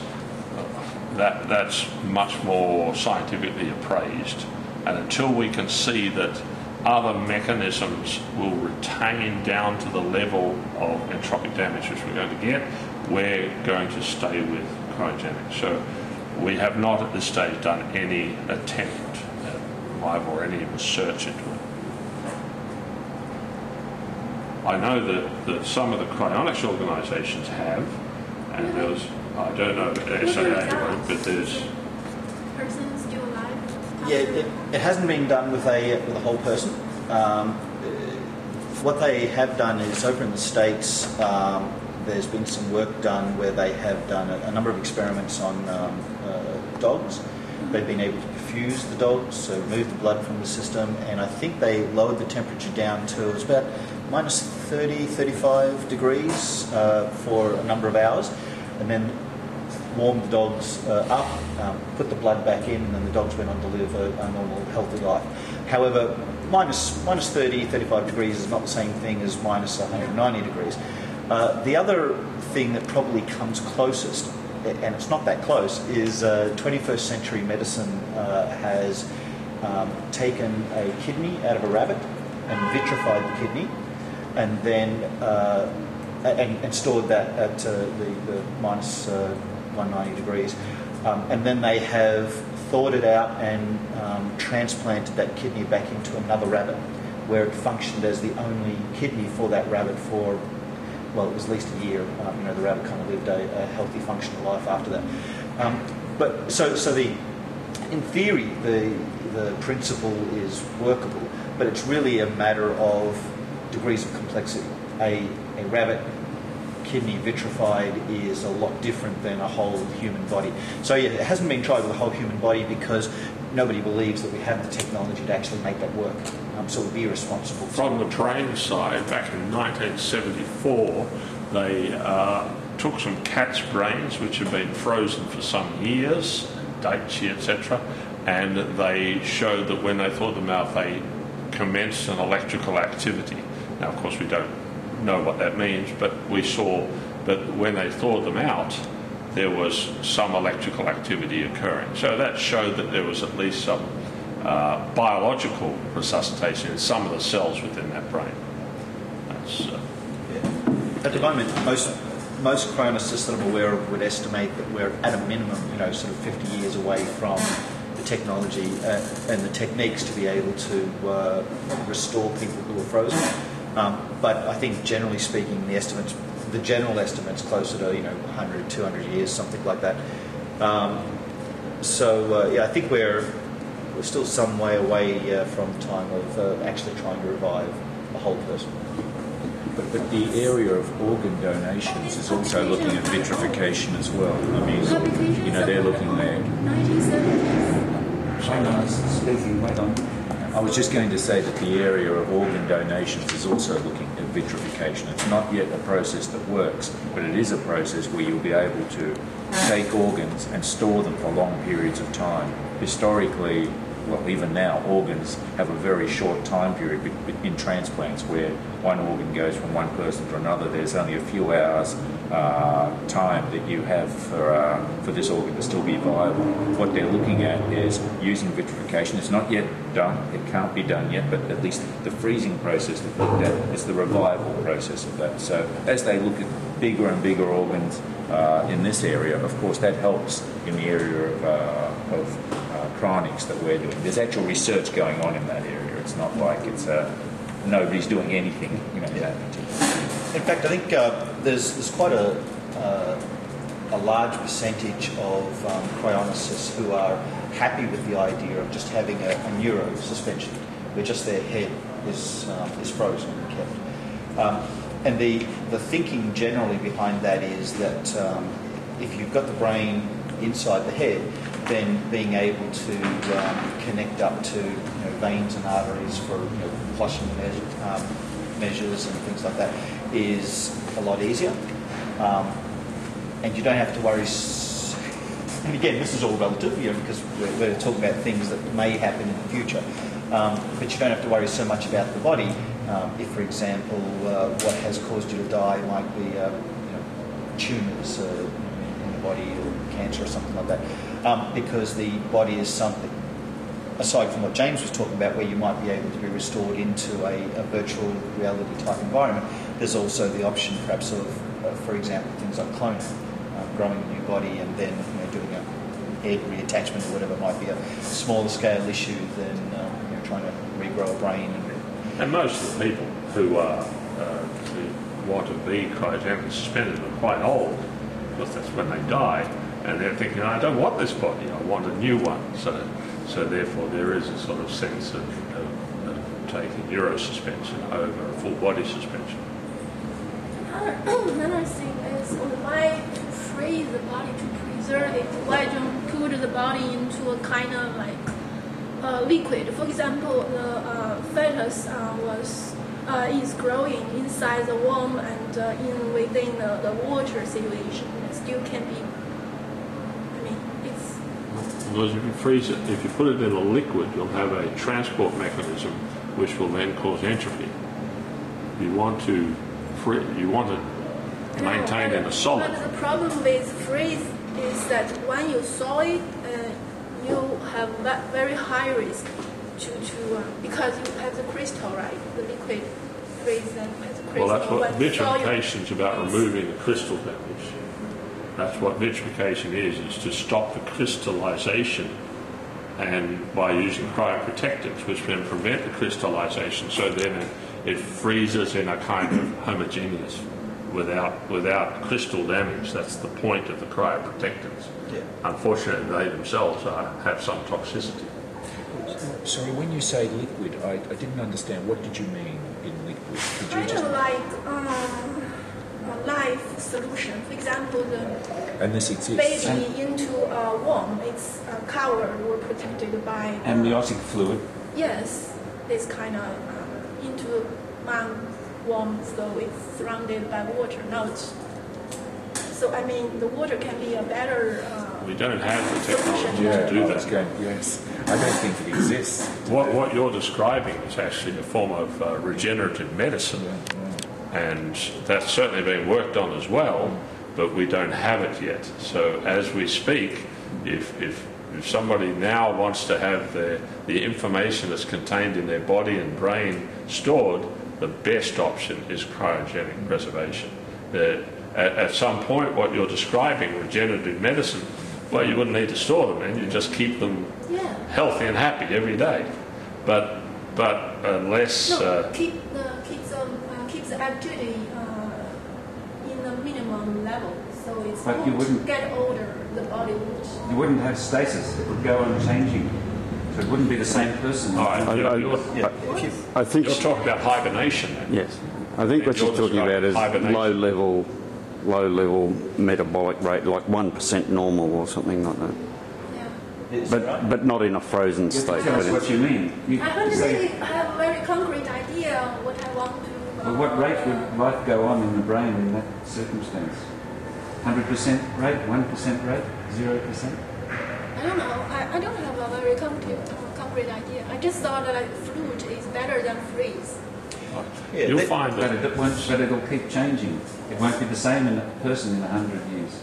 much more scientifically appraised, and until we can see that other mechanisms will retain down to the level of entropic damage which we're going to get, we're going to stay with cryogenics. So we have not at this stage done any attempt at revival or any research into it. I know that some of the cryonics organisations have, and there was, I don't know if SSA, but there's... Person still alive? Yeah, it hasn't been done with a whole person. What they have done is over in the States, there's been some work done where they have done a number of experiments on dogs. They've been able to perfuse the dogs, so remove the blood from the system, and I think they lowered the temperature down to, it was about minus 30, 35 degrees for a number of hours, and then warmed the dogs up, put the blood back in, and then the dogs went on to live a normal, healthy life. However, minus 30, 35 degrees is not the same thing as minus 190 degrees. The other thing that probably comes closest, and it's not that close, is 21st century medicine has taken a kidney out of a rabbit and vitrified the kidney, and then and stored that at the minus 190 degrees, and then they have thawed it out and transplanted that kidney back into another rabbit, where it functioned as the only kidney for that rabbit for, well, it was at least a year. The rabbit kind of lived a healthy, functional life after that. But so in theory, the principle is workable, but it's really a matter of degrees of complexity. A rabbit kidney vitrified is a lot different than a whole human body. So yeah, it hasn't been tried with a whole human body because nobody believes that we have the technology to actually make that work. So it would be irresponsible. From the brain side, back in 1974, they took some cats' brains, which had been frozen for some years, Daiichi, etc., and they showed that when they thawed them out, they commenced an electrical activity. Now, of course, we don't know what that means, but we saw that when they thawed them out, there was some electrical activity occurring. So that showed that there was at least some biological resuscitation in some of the cells within that brain. That's, At the moment, most chronicists that I'm aware of would estimate that we're at a minimum, sort of 50 years away from the technology and the techniques to be able to restore people who are frozen. But I think generally speaking, the general estimate's closer to 100, 200 years, something like that. I think we're still some way away from the time of actually trying to revive a whole person. But the area of organ donations is also looking at vitrification as well. I mean, they're looking there. 1970s. Speaking, wait on. I was just going to say that the area of organ donations is also looking at vitrification. It's not yet a process that works, but it is a process where you'll be able to take organs and store them for long periods of time. Historically, well, even now, organs have a very short time period in transplants where one organ goes from one person to another. There's only a few hours time that you have for this organ to still be viable. What they're looking at is using vitrification. It's not yet done. It can't be done yet, but at least the freezing process they've looked at is the revival process of that. So as they look at bigger and bigger organs in this area, of course, that helps in the area of cryonics that we're doing. There's actual research going on in that area. It's not like it's nobody's doing anything in that particular. In fact, I think there's quite a large percentage of cryonicists who are happy with the idea of just having a neuro suspension, where just their head is frozen and kept. And the thinking generally behind that is that if you've got the brain inside the head, then being able to connect up to veins and arteries for flushing measures and things like that is a lot easier. And you don't have to worry. And again, this is all relative, because we're talking about things that may happen in the future. But you don't have to worry so much about the body. If, for example, what has caused you to die might be tumours in the body or cancer or something like that, because the body is something, aside from what James was talking about, where you might be able to be restored into a virtual reality type environment, there's also the option perhaps of, for example, things like cloning, growing a new body and then doing a head reattachment or whatever might be a smaller scale issue than trying to regrow a brain. And most of the people who want to be cryogenically suspended are quite old, because that's when they die, and they're thinking, I don't want this body, I want a new one. So therefore there is a sort of sense of taking neurosuspension over a full body suspension. Another thing is, why to freeze the body, to preserve it? Why don't put the body into a kind of like liquid? For example, the fetus is growing inside the womb and within the water situation. It still can be. I mean, it's. Because if you freeze it, if you put it in a liquid, you'll have a transport mechanism which will then cause entropy. You want to maintain in a solid. But the problem with freeze is that when you thaw it, you have very high risk because you have the crystal, right? The liquid freeze and has crystal. Well, that's what vitrification is about, removing the crystal damage. That's what vitrification is to stop the crystallization, and by using cryoprotectants, which can prevent the crystallization, so then it freezes in a kind of homogeneous, without crystal damage. That's the point of the cryoprotectants. Yeah. Unfortunately, they themselves have some toxicity. Sorry, when you say liquid, I didn't understand. What did you mean in liquid? Could you Kind just... of like a life solution. For example, And this exists. baby into a womb, it's covered or protected by Amniotic fluid. Yes, it's kind of into mom womb, so it's surrounded by water. So I mean, the water can be a better. We don't have the technology Yeah, to do I was that. going, yes. I don't think it exists. What you're describing is actually a form of regenerative medicine, and that's certainly being worked on as well, but we don't have it yet. So as we speak, if somebody now wants to have the information that's contained in their body and brain stored, the best option is cryogenic preservation. At some point, what you're describing, regenerative medicine, well, you wouldn't need to store them, and you just keep them healthy and happy every day. But unless keep the activity in the minimum level, so it's But you wouldn't get older. The body would. You wouldn't have stasis. It would go on changing. So it wouldn't be the same person. all right, I think you're talking about hibernation then. yes. I think what You're she's talking about is hibernation. low level metabolic rate, like 1% normal or something like that. Yeah. But not in a frozen You state. tell us but what you mean. I don't really have a very concrete idea of what I want to. Well, what rate would life go on in the brain in that circumstance? 100% rate, 1% rate, 0%? I don't know. I don't have a very concrete idea. I just thought that fluid is better than freeze. Yeah, You'll find But that it'll keep changing. It won't be the same in a person in 100 years.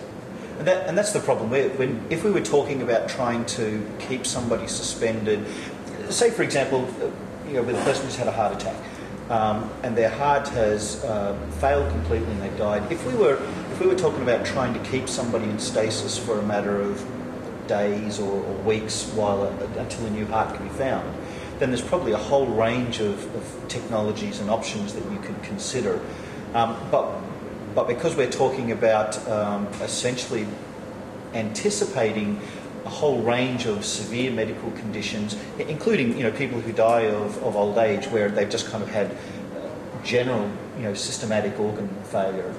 And that's the problem. If we were talking about trying to keep somebody suspended, say for example, with a person who's had a heart attack, and their heart has failed completely and they've died. If we were talking about trying to keep somebody in stasis for a matter of days or weeks until a new heart can be found, then there's probably a whole range of technologies and options that you could consider. But because we're talking about essentially anticipating a whole range of severe medical conditions, including people who die of old age, where they've just kind of had general systematic organ failure.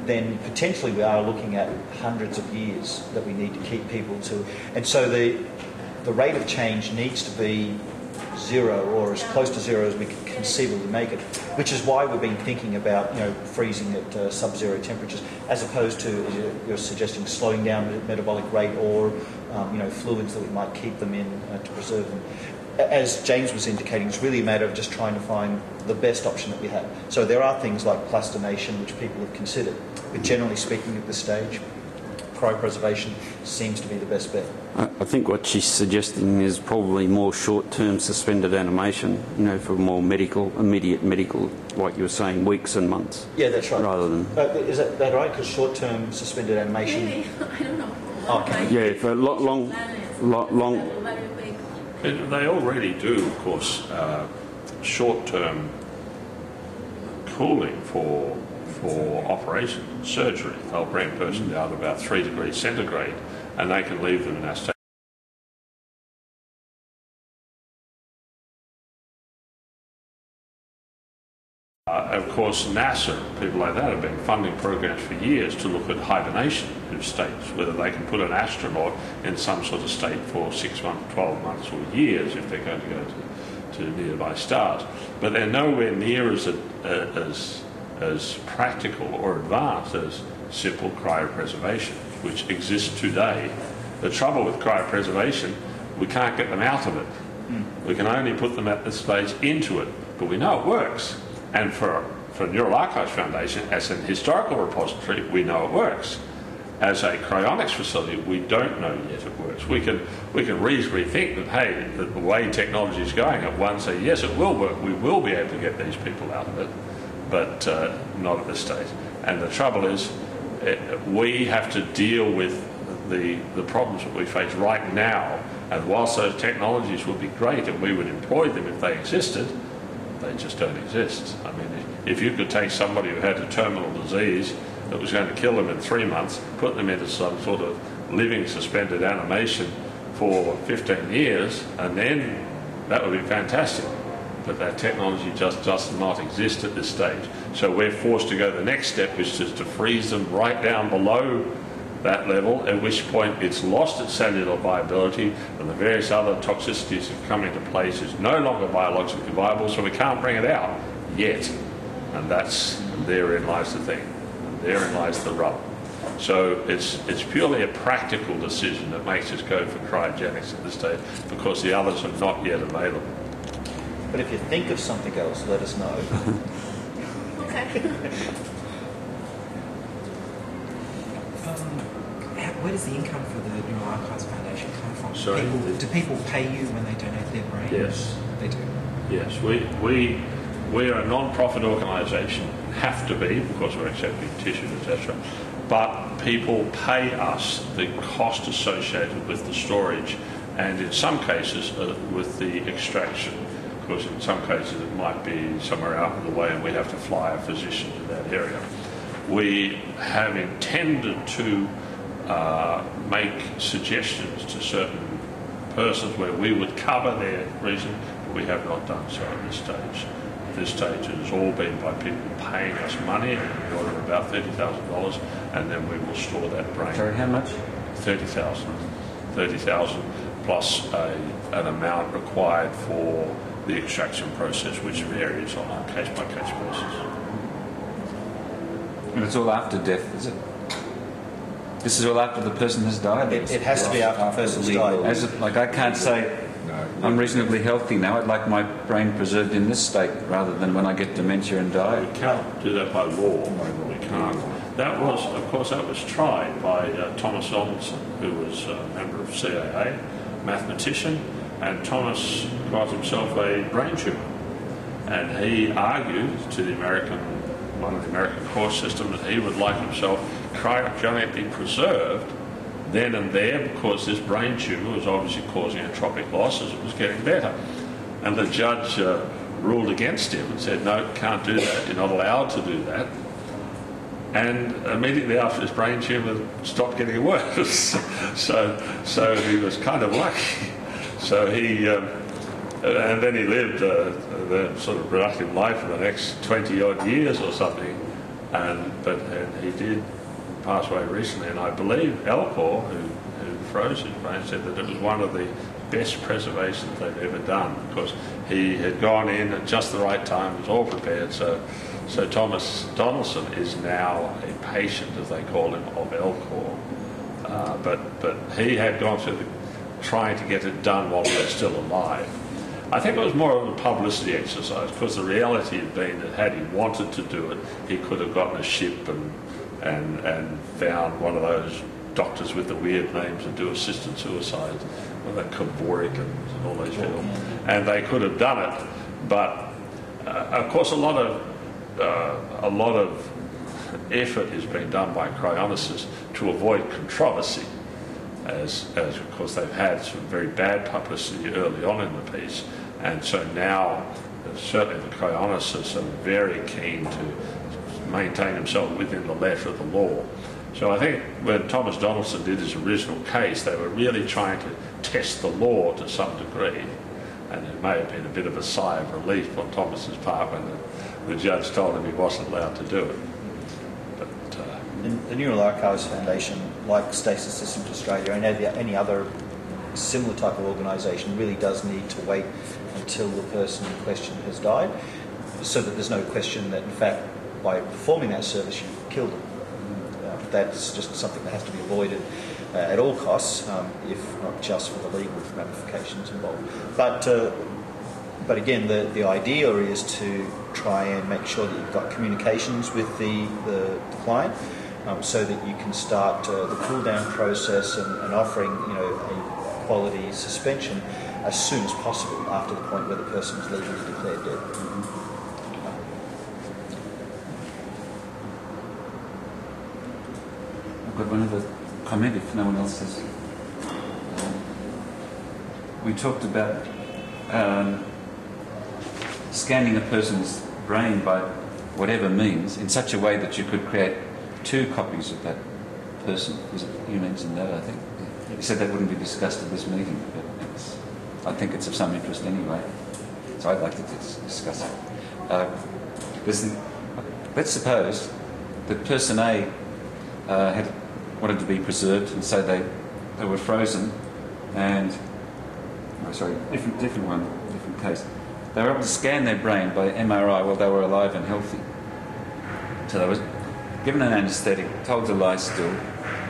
Then potentially we are looking at hundreds of years that we need to keep people to, and so the rate of change needs to be zero, or as close to zero as we can conceivably make it, which is why we've been thinking about freezing at sub-zero temperatures, as opposed to, as you're suggesting, slowing down the metabolic rate, or fluids that we might keep them in to preserve them. As James was indicating, it's really a matter of just trying to find the best option that we have. So there are things like plastination, which people have considered, but generally speaking at this stage, cryopreservation seems to be the best bet. I think what she's suggesting is probably more short-term suspended animation, for more immediate medical, like you were saying, weeks and months. Yeah, that's right. Rather than... is that right? Because short-term suspended animation... Maybe, I don't know. Okay. Yeah, for long... They already do, of course, short-term cooling for operation, surgery. They'll bring a person down to about 3 degrees centigrade, and they can leave them in that state. Of course, NASA, people like that, have been funding programs for years to look at hibernation in states, whether they can put an astronaut in some sort of state for 6 months, 12 months, or years if they're going to go to nearby stars. But they're nowhere near as practical or advanced as simple cryopreservation, which exists today. The trouble with cryopreservation, we can't get them out of it. We can only put them at this stage into it, but we know it works. And for Neural Archives Foundation, as an historical repository, we know it works. As a cryonics facility, we don't know yet it works. We can reasonably think that, hey, the way technology is going, at one say, yes, it will work, we will be able to get these people out of it, but not at this stage. And the trouble is, we have to deal with the problems that we face right now, and whilst those technologies would be great and we would employ them if they existed, they just don't exist. I mean, if you could take somebody who had a terminal disease that was going to kill them in 3 months, put them into some sort of living suspended animation for 15 years, and then that would be fantastic. But that technology just does not exist at this stage. So we're forced to go the next step, which is to freeze them right down below that level, at which point it's lost its cellular viability and the various other toxicities have come into place. It's no longer biologically viable, so we can't bring it out yet. And therein lies the thing. And therein lies the rub. So it's purely a practical decision that makes us go for cryogenics at this stage, because the others are not yet available. But if you think of something else, let us know. Okay. Where does the income for the Neural Archives Foundation come from? Sorry? Do people pay you when they donate their brain? Yes. They do? Yes, we're a non-profit organisation, have to be, because we're accepting tissues, etc. But people pay us the cost associated with the storage, and in some cases with the extraction. Of course, in some cases it might be somewhere out of the way and we have to fly a physician to that area. We have intended to make suggestions to certain persons where we would cover their reason, but we have not done so at this stage. At this stage it has all been by people paying us money in the order of about $30,000, and then we will store that brain. Sorry, how much? 30,000. 30,000 plus an amount required for the extraction process, which varies on a case-by-case basis. And it's all after death, is it? This is all after the person has died? It has to be after the person's died. Like, I can't say, I'm reasonably healthy now, I'd like my brain preserved in this state rather than when I get dementia and die. We can't do that by law. We can't. That was, of course, that was tried by Thomas Elmondson, who was a member of CAA, mathematician, and Thomas got himself a brain tumour. And he argued to one of the American court system that he would like himself cryogenically preserved then and there, because this brain tumour was obviously causing entropic loss as it was getting better. And the judge ruled against him and said, no, can't do that, you're not allowed to do that. and immediately after his brain tumour stopped getting worse. so he was kind of lucky. So he, and then he lived the sort of productive life for the next 20 odd years or something. But he did pass away recently, and I believe Elcor, who froze his brain, said that it was one of the best preservations they've ever done, because he had gone in at just the right time, was all prepared. So Thomas Donaldson is now a patient, as they call him, of Elcor. But he had gone through trying to get it done while he was still alive. I think it was more of a publicity exercise, because the reality had been that had he wanted to do it, he could have gotten a ship and found one of those doctors with the weird names that do assisted suicides, like Kaboric and all those people, and they could have done it. But of course, a lot of effort is being done by cryonicists to avoid controversy, as of course they've had some very bad publicity early on in the piece, and so now certainly the cryonicists are very keen to maintain themselves within the letter of the law. So I think when Thomas Donaldson did his original case, they were really trying to test the law to some degree, and it may have been a bit of a sigh of relief on Thomas's part when the judge told him he wasn't allowed to do it. But the Neural Archives Foundation, like Stasis Systems Australia and any other similar type of organisation, really does need to wait until the person in question has died, so that there's no question that in fact by performing that service you killed them. That's just something that has to be avoided at all costs, if not just for the legal ramifications involved. But again, the idea is to try and make sure that you've got communications with the client, so that you can start the cool down process and offering a quality suspension as soon as possible after the point where the person is legally declared dead. I've got one other comment if no one else has. We talked about scanning a person's brain by whatever means in such a way that you could create 2 copies of that person. You mentioned that, I think. You said that wouldn't be discussed at this meeting, but I think it's of some interest anyway. So I'd like to discuss it. Let's suppose that person A had wanted to be preserved, and so they were frozen, and different case. They were able to scan their brain by MRI while they were alive and healthy. So they were given an anaesthetic, told to lie still,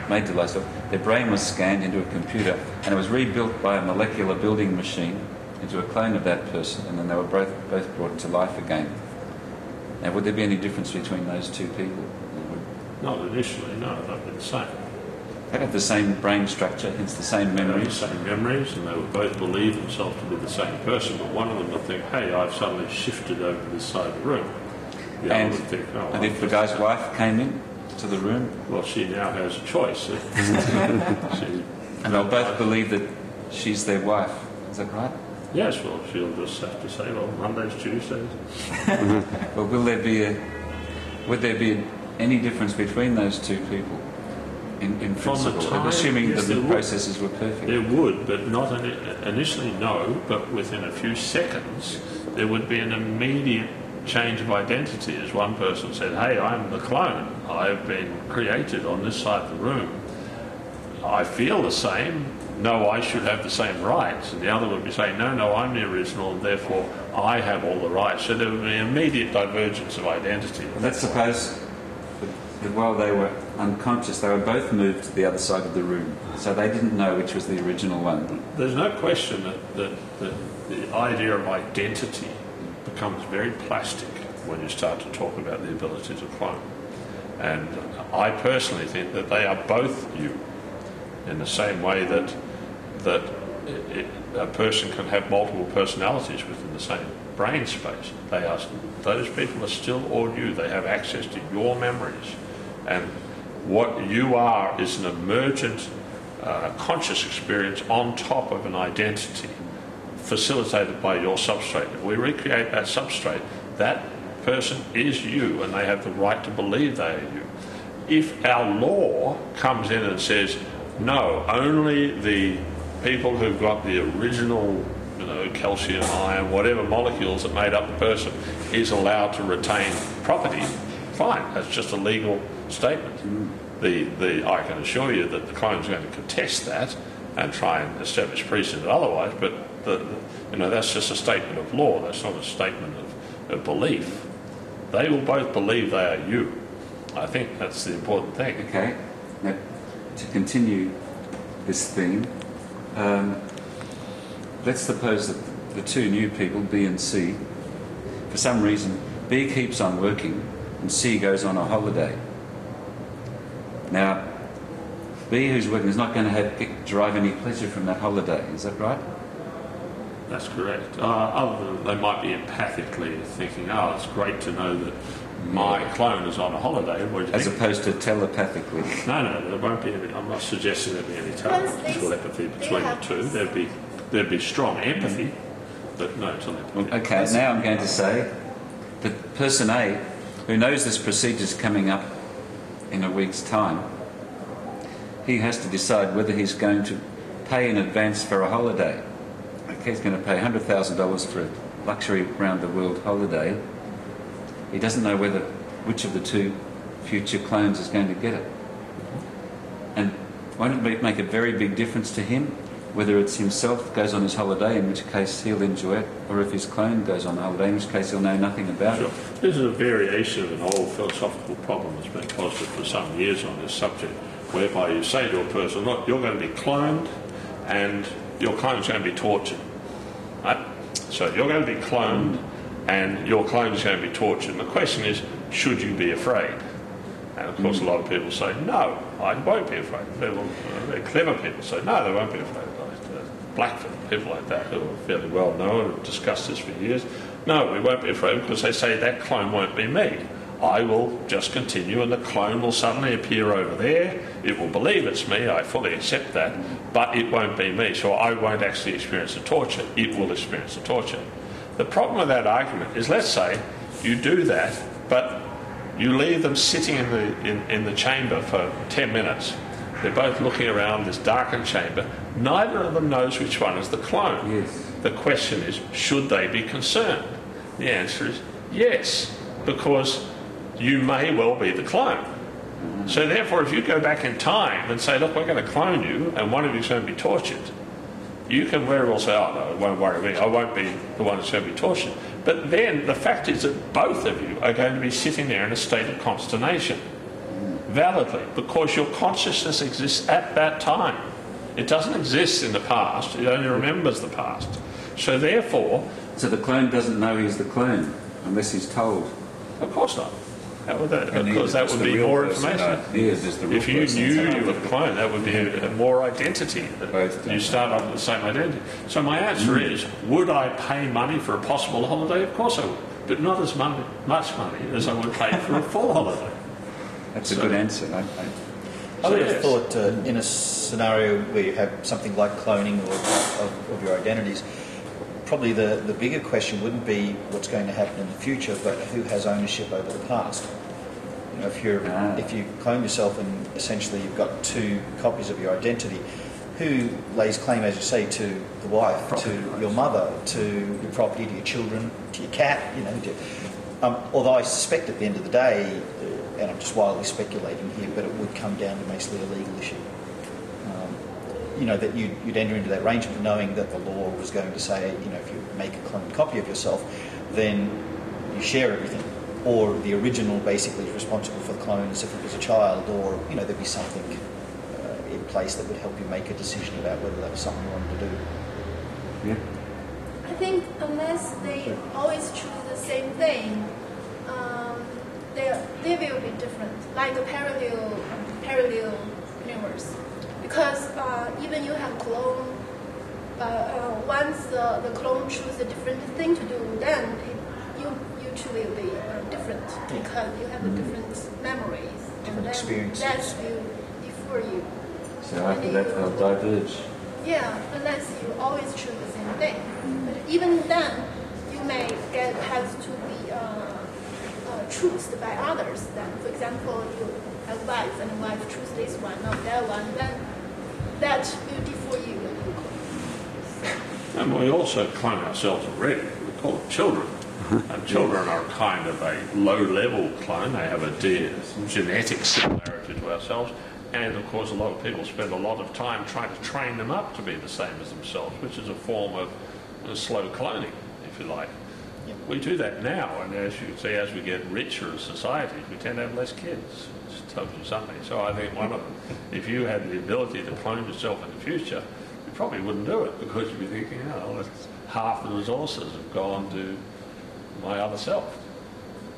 made to lie still. Their brain was scanned into a computer, and it was rebuilt by a molecular building machine into a clone of that person, and then they were both brought to life again. Now, would there be any difference between those 2 people? not initially, no, they'd be the same. They have the same brain structure, hence the same memories. The same memories, and they would both believe themselves to be the same person, but one of them would think, hey, I've suddenly shifted over to this side of the room. The other would think, oh, and if the guy's wife came in to the room? Well, she now has a choice. And they'll both believe that she's their wife. Is that right? Yes, well, she'll just have to say, well, Mondays, Tuesdays. Well, would there be any difference between those 2 people? In principle, assuming that the processes were perfect. There would, but not initially, no, but within a few seconds there would be an immediate change of identity. As one person said, hey, I'm the clone, I've been created on this side of the room, I feel the same, no, I should have the same rights. And the other would be saying, no, I'm the original, and therefore I have all the rights. So there would be an immediate divergence of identity. Let's suppose that while they were unconscious, they were both moved to the other side of the room, so they didn't know which was the original one. There's no question that the idea of identity becomes very plastic when you start to talk about the ability to clone. And I personally think that they are both you, in the same way that a person can have multiple personalities within the same brain space. Those people are still all you. They have access to your memories. And what you are is an emergent conscious experience on top of an identity facilitated by your substrate. If we recreate that substrate, that person is you, and they have the right to believe they are you. if our law comes in and says, no, only the people who've got the original, you know, calcium, iron, whatever molecules that made up the person is allowed to retain property, fine, that's just a legal statement. I can assure you that the clone's going to contest that and try and establish precedent otherwise, but that's just a statement of law, that's not a statement of belief. They will both believe they are you. I think that's the important thing. Okay. Now, to continue this theme, let's suppose that the two new people, B and C, for some reason, B keeps on working and C goes on a holiday. Now, B, who's working, is not going to derive any pleasure from that holiday. Is that right? That's correct. Other than they might be empathically thinking, oh, it's great to know that my clone is on a holiday. What do you As think? opposed to telepathically. No, there won't be any. I'm not suggesting there'd be any telepathy between the two. There'd be strong empathy, but no telepathy. Okay, now I'm going to say that person A, who knows this procedure is coming up in a week's time, he has to decide whether he's going to pay in advance for a holiday. Okay, he's going to pay $100,000 for a luxury round-the-world holiday. He doesn't know which of the two future clones is going to get it. And won't it make a very big difference to him whether it's himself goes on his holiday, in which case he'll enjoy it, or if his clone goes on holiday, in which case he'll know nothing about it? This is a variation of an old philosophical problem that's been posited for some years on this subject, whereby you say to a person, look, you're going to be cloned and your clone's going to be tortured. Right? So you're going to be cloned and your clone is going to be tortured. And the question is, should you be afraid? And of course a lot of people say, no, I won't be afraid. They're clever people say, no, they won't be afraid. Blackford, people like that who are fairly well known, have discussed this for years. No, we won't be afraid because they say that clone won't be me. I will just continue and the clone will suddenly appear over there. It will believe it's me, I fully accept that, but it won't be me, so I won't actually experience the torture. It will experience the torture. The problem with that argument is, let's say you do that, but you leave them sitting in the chamber for 10 minutes. They're both looking around this darkened chamber. Neither of them knows which one is the clone. Yes. The question is, should they be concerned? The answer is yes, because you may well be the clone. So therefore, if you go back in time and say, look, we're going to clone you and one of you is going to be tortured, you can very well say, oh, no, it won't worry me. I won't be the one that's going to be tortured. But then the fact is that both of you are going to be sitting there in a state of consternation, validly, because your consciousness exists at that time. It doesn't exist in the past. It only remembers the past. So therefore... So the clone doesn't know he's the clone unless he's told? Of course not. Because that would be more information. If you knew you were the clone, that would be a more identity. You start off with the same identity. So my answer is, would I pay money for a possible holiday? Of course I would. But not as much money as I would pay for a full holiday. That's a good answer. I would have thought in a scenario where you have something like cloning of your identities, probably the bigger question wouldn't be what's going to happen in the future, but who has ownership over the past. You know, if you clone yourself and essentially you've got two copies of your identity, who lays claim, as you say, to the wife, property, to your mother, to your property, to your children, to your cat? You know, although I suspect at the end of the day, and I'm just wildly speculating here, but it would come down to basically a legal issue. You know, that you'd enter into that arrangement knowing that the law was going to say, you know, if you make a cloned copy of yourself, then you share everything. Or the original basically is responsible for the clone as if it was a child, or, you know, there'd be something in place that would help you make a decision about whether that was something you wanted to do. Yeah. I think unless they always choose the same thing, they will be different, like a parallel universe. Because even you have clone, once the clone chooses a different thing to do, then you truly will be different because you have different memories. Different experiences. That will differ you. So after that they'll diverge. Yeah, unless you always choose the same thing. But even then, you may have to be chosen by others. Then, for example, advice and wife choose this one, not that one, then that will be for you. And we also clone ourselves already. We call them children. And children are kind of a low-level clone. They have a genetic similarity to ourselves. And, of course, a lot of people spend a lot of time trying to train them up to be the same as themselves, which is a form of slow cloning, if you like. We do that now, and as you see, as we get richer as societies, we tend to have less kids. It tells you something. So I think if you had the ability to clone yourself in the future, you probably wouldn't do it, because you'd be thinking, oh, half the resources have gone to my other self.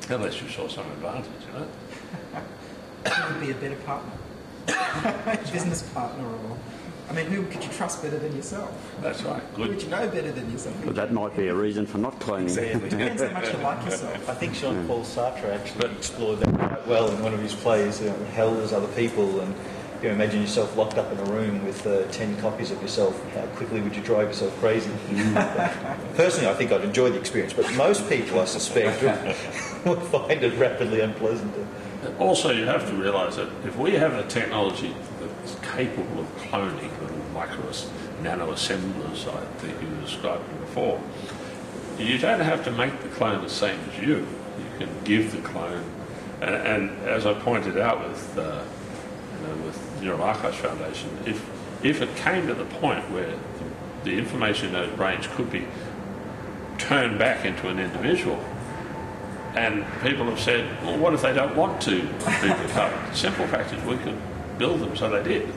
Unless you saw some advantage, you know. Who would be a better partner? Business partner, or... I mean, who could you trust better than yourself? That's right. Who would you know better than yourself? But that might be a reason for not cloning. Exactly. It depends how much you like yourself. I think Jean-Paul Sartre actually explored that quite well in one of his plays, Hell as Other People, and imagine yourself locked up in a room with 10 copies of yourself. How quickly would you drive yourself crazy? Personally, I think I'd enjoy the experience, but most people, I suspect, would find it rapidly unpleasant. Also, you have to realise that if we have a technology that's capable of cloning little nano-assemblers, I think you were describing before, you don't have to make the clone the same as you. You can give the clone, and as I pointed out with Neural Archives Foundation, if it came to the point where the information in those brains could be turned back into an individual, and people have said, well, what if they don't want to be recovered? The simple fact is we could build them so they did.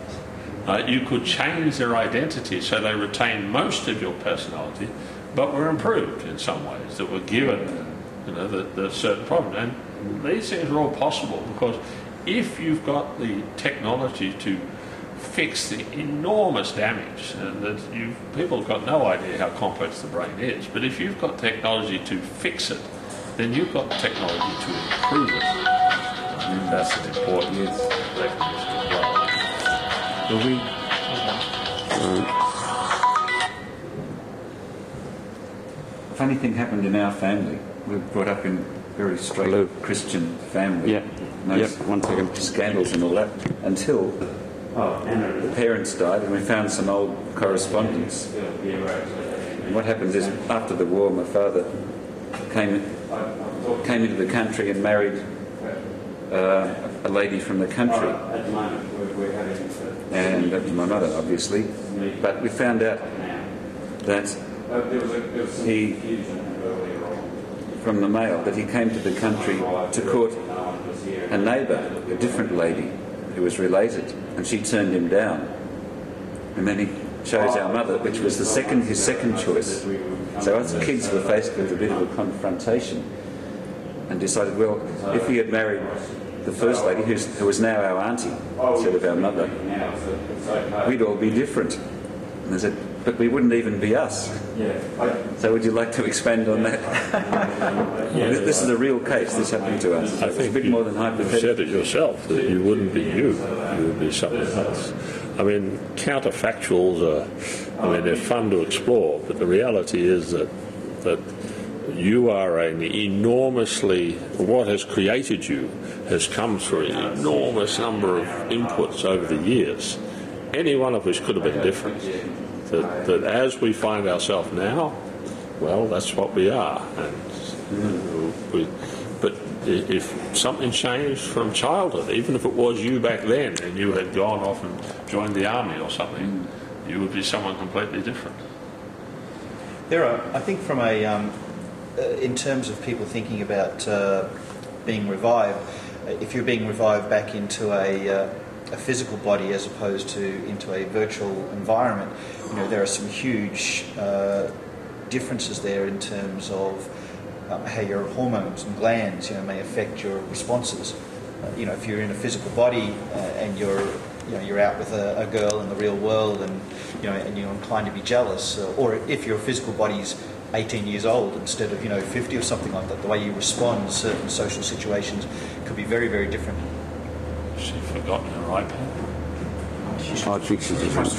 You could change their identity so they retain most of your personality, but were improved in some ways, that were given the certain problems. And these things are all possible, because if you've got the technology to fix the enormous damage, and that people have got no idea how complex the brain is, but if you've got technology to fix it, then you've got the technology to improve it. I think that's an important recognition as well. A funny thing happened in our family. We were brought up in a very straight Christian family. Yeah. No 1 second. scandals and all that, until the parents died and we found some old correspondence. And what happened is, after the war, my father came into the country and married a lady from the country, and that was my mother, obviously. But we found out that from the mail, that he came to the country to court a neighbour, a different lady who was related, and she turned him down. And then he chose our mother, which was his second choice. So us kids were faced with a bit of a confrontation, and decided, well, if he had married the first lady, who was now our auntie instead of our mother, we'd all be different. And they said, but we wouldn't even be us. So would you like to expand on that? This is a real case. This happened to us. I think it's a bit more than hypothetical. You said it yourself, that you wouldn't be you would be something else. I mean, counterfactuals they're fun to explore, but the reality is that you are an enormously, what has created you has come through an enormous number of inputs over the years, any one of which could have been different. That as we find ourselves now, well, that's what we are. But if something changed from childhood, even if it was you back then and you had gone off and joined the army or something, you would be someone completely different. There are, I think, from in terms of people thinking about being revived, if you're being revived back into a physical body as opposed to into a virtual environment, there are some huge differences there in terms of how your hormones and glands, may affect your responses. If you're in a physical body and you're out with a girl in the real world, and you're inclined to be jealous, or if your physical body's 18 years old instead of 50 or something like that, the way you respond to certain social situations could be very, very different. She's forgotten her iPad. I think she's just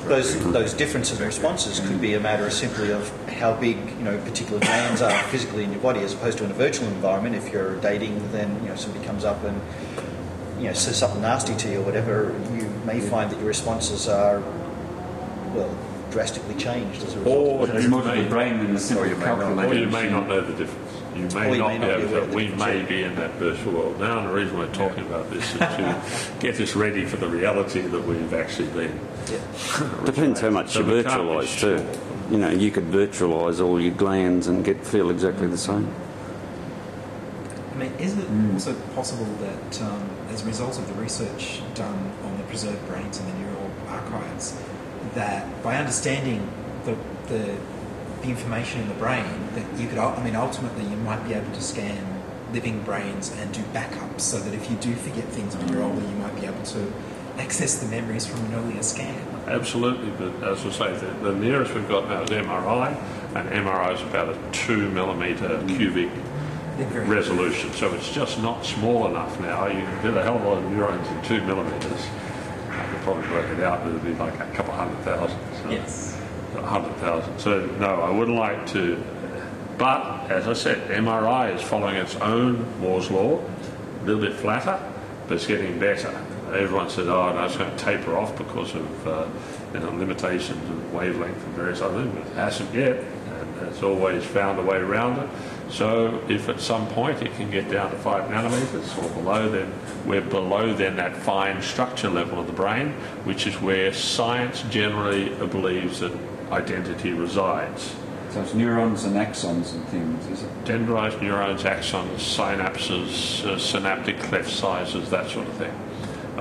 Those differences in responses could be a matter simply of how big particular glands are physically in your body, as opposed to in a virtual environment. If you're dating, then somebody comes up and says something nasty to you or whatever, you may find that your responses are, well, drastically changed as a result. Or There's you more to the may, brain than the simple calculating or you may machine. not know the difference. You Or may you not may be not able be aware to. of the We difference, may yeah. be in that virtual world now, and the reason we're talking about this is to get us ready for the reality that we've actually been. Depends how much So you we can't be virtualise sure. too. You could virtualise all your glands and feel exactly the same. I mean, is it also possible that as a result of the research done on the preserved brains and the neural archives, that by understanding the information in the brain, that you could, ultimately you might be able to scan living brains and do backups so that if you do forget things when you're older, you might be able to access the memories from an earlier scan? Absolutely, but as I say, the nearest we've got now is MRI, and MRI is about a 2 millimetre cubic They're very resolution, so it's just not small enough now. You can fit a hell of a lot of neurons in 2 millimetres. I could probably work it out, but it'd be like a couple 100,000. So Yes. 100,000. So no, I wouldn't like to. But as I said, MRI is following its own Moore's law, a little bit flatter, but it's getting better. Everyone said, "Oh, no, it's going to taper off because of limitations of wavelength and various other things." But it hasn't yet, and it's always found a way around it. So if at some point it can get down to 5 nanometres or below, then we're below then that fine structure level of the brain, which is where science generally believes that identity resides. So it's neurons and axons and things, is it? Dendrized neurons, axons, synapses, synaptic cleft sizes, that sort of thing.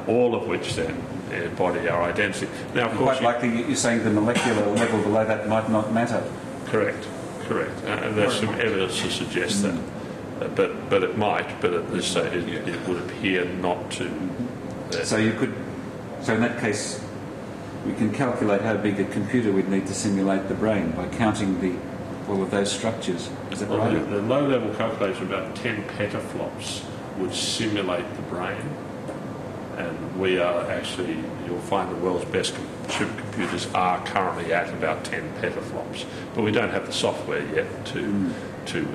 All of which then embody our identity. Now, of course, Quite likely you're saying the molecular level below that might not matter. correct. And there's some evidence to suggest that. But it might, but at this stage it would appear not to. So in that case, we can calculate how big a computer we'd need to simulate the brain by counting all of those structures. Is that Well, right? the low-level calculation, about 10 petaflops, would simulate the brain. And we are actually, you'll find the world's best supercomputers are currently at about 10 petaflops. But we don't have the software yet to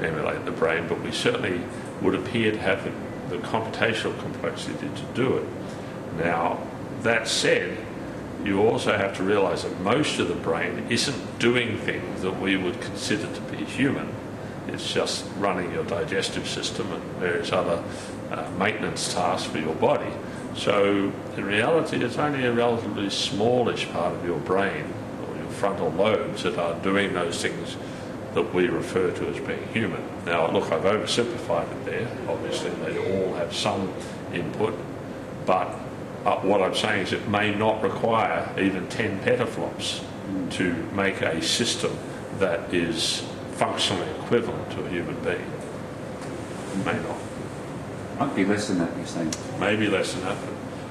emulate the brain, but we certainly would appear to have the computational complexity to do it. Now, that said, you also have to realise that most of the brain isn't doing things that we would consider to be human. It's just running your digestive system and various other maintenance tasks for your body. So in reality, it's only a relatively smallish part of your brain or your frontal lobes that are doing those things that we refer to as being human. Now, look, I've oversimplified it there. Obviously, they all have some input, but what I'm saying is it may not require even 10 petaflops to make a system that is functionally equivalent to a human being. It may not. Might be less than that, you're saying. Maybe less than that.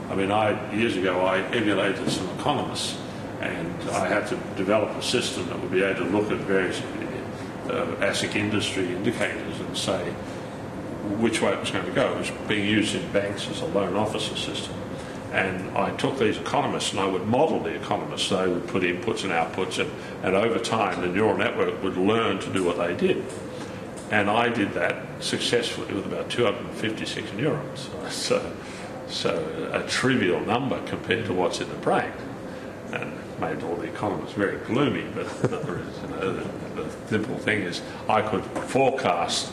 But, years ago, I emulated some economists, and I had to develop a system that would be able to look at various ASIC industry indicators and say which way it was going to go. It was being used in banks as a loan officer system. And I took these economists and I would model the economists. They would put inputs and outputs, and over time the neural network would learn to do what they did. And I did that successfully with about 256 neurons. So a trivial number compared to what's in the brain. And made all the economists very gloomy, but there is, the simple thing is I could forecast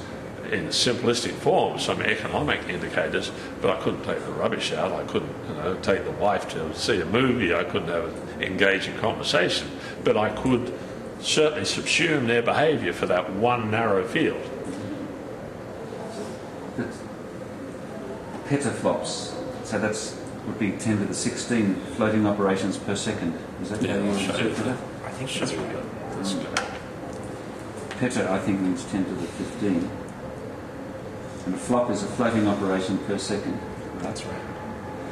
in simplistic form some economic indicators, but I couldn't take the rubbish out. I couldn't take the wife to see a movie. I couldn't have an engaging conversation, but I could certainly subsume their behaviour for that one narrow field. Petaflops, so would be 10 to the 16 floating operations per second. Is that how you interpret that? I think that's right. That's good. Peta, I think, means 10 to the 15. And a flop is a floating operation per second, That's right.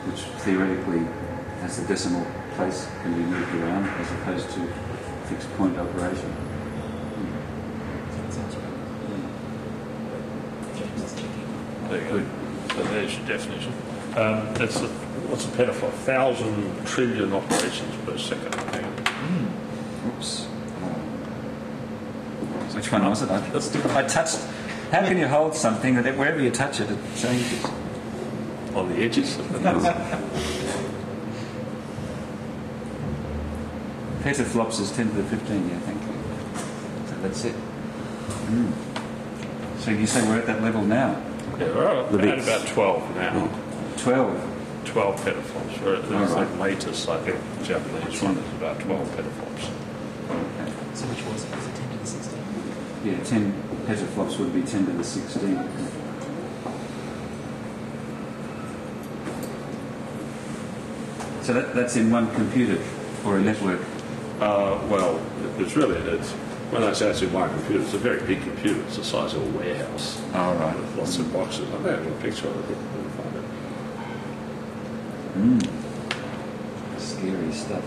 which theoretically has the decimal place can be moved around as opposed to fixed point operation. That sounds right. James is thinking. There you go. So there's your definition. What's a petaflop? 1,000 trillion operations per second. Oops. Which one was it? I touched. How can you hold something that wherever you touch it, it changes? on the edges. Petaflops is 10 to the 15, yeah, thank you. So that's it. Mm. So you say we're at that level now? Yeah, we're at about 12 now. 12? 12 petaflops. We're at the latest, I think, Japanese one is about 12 petaflops. Okay. So which was it? Was it 10 to the 16? Yeah, 10 petaflops would be 10 to the 16. So that's in one computer or a network? Well, it's when I say it's in one computer, it's a very big computer. It's the size of a warehouse. Oh, right. With lots of boxes. I may have a picture of it. We'll find it. Scary stuff.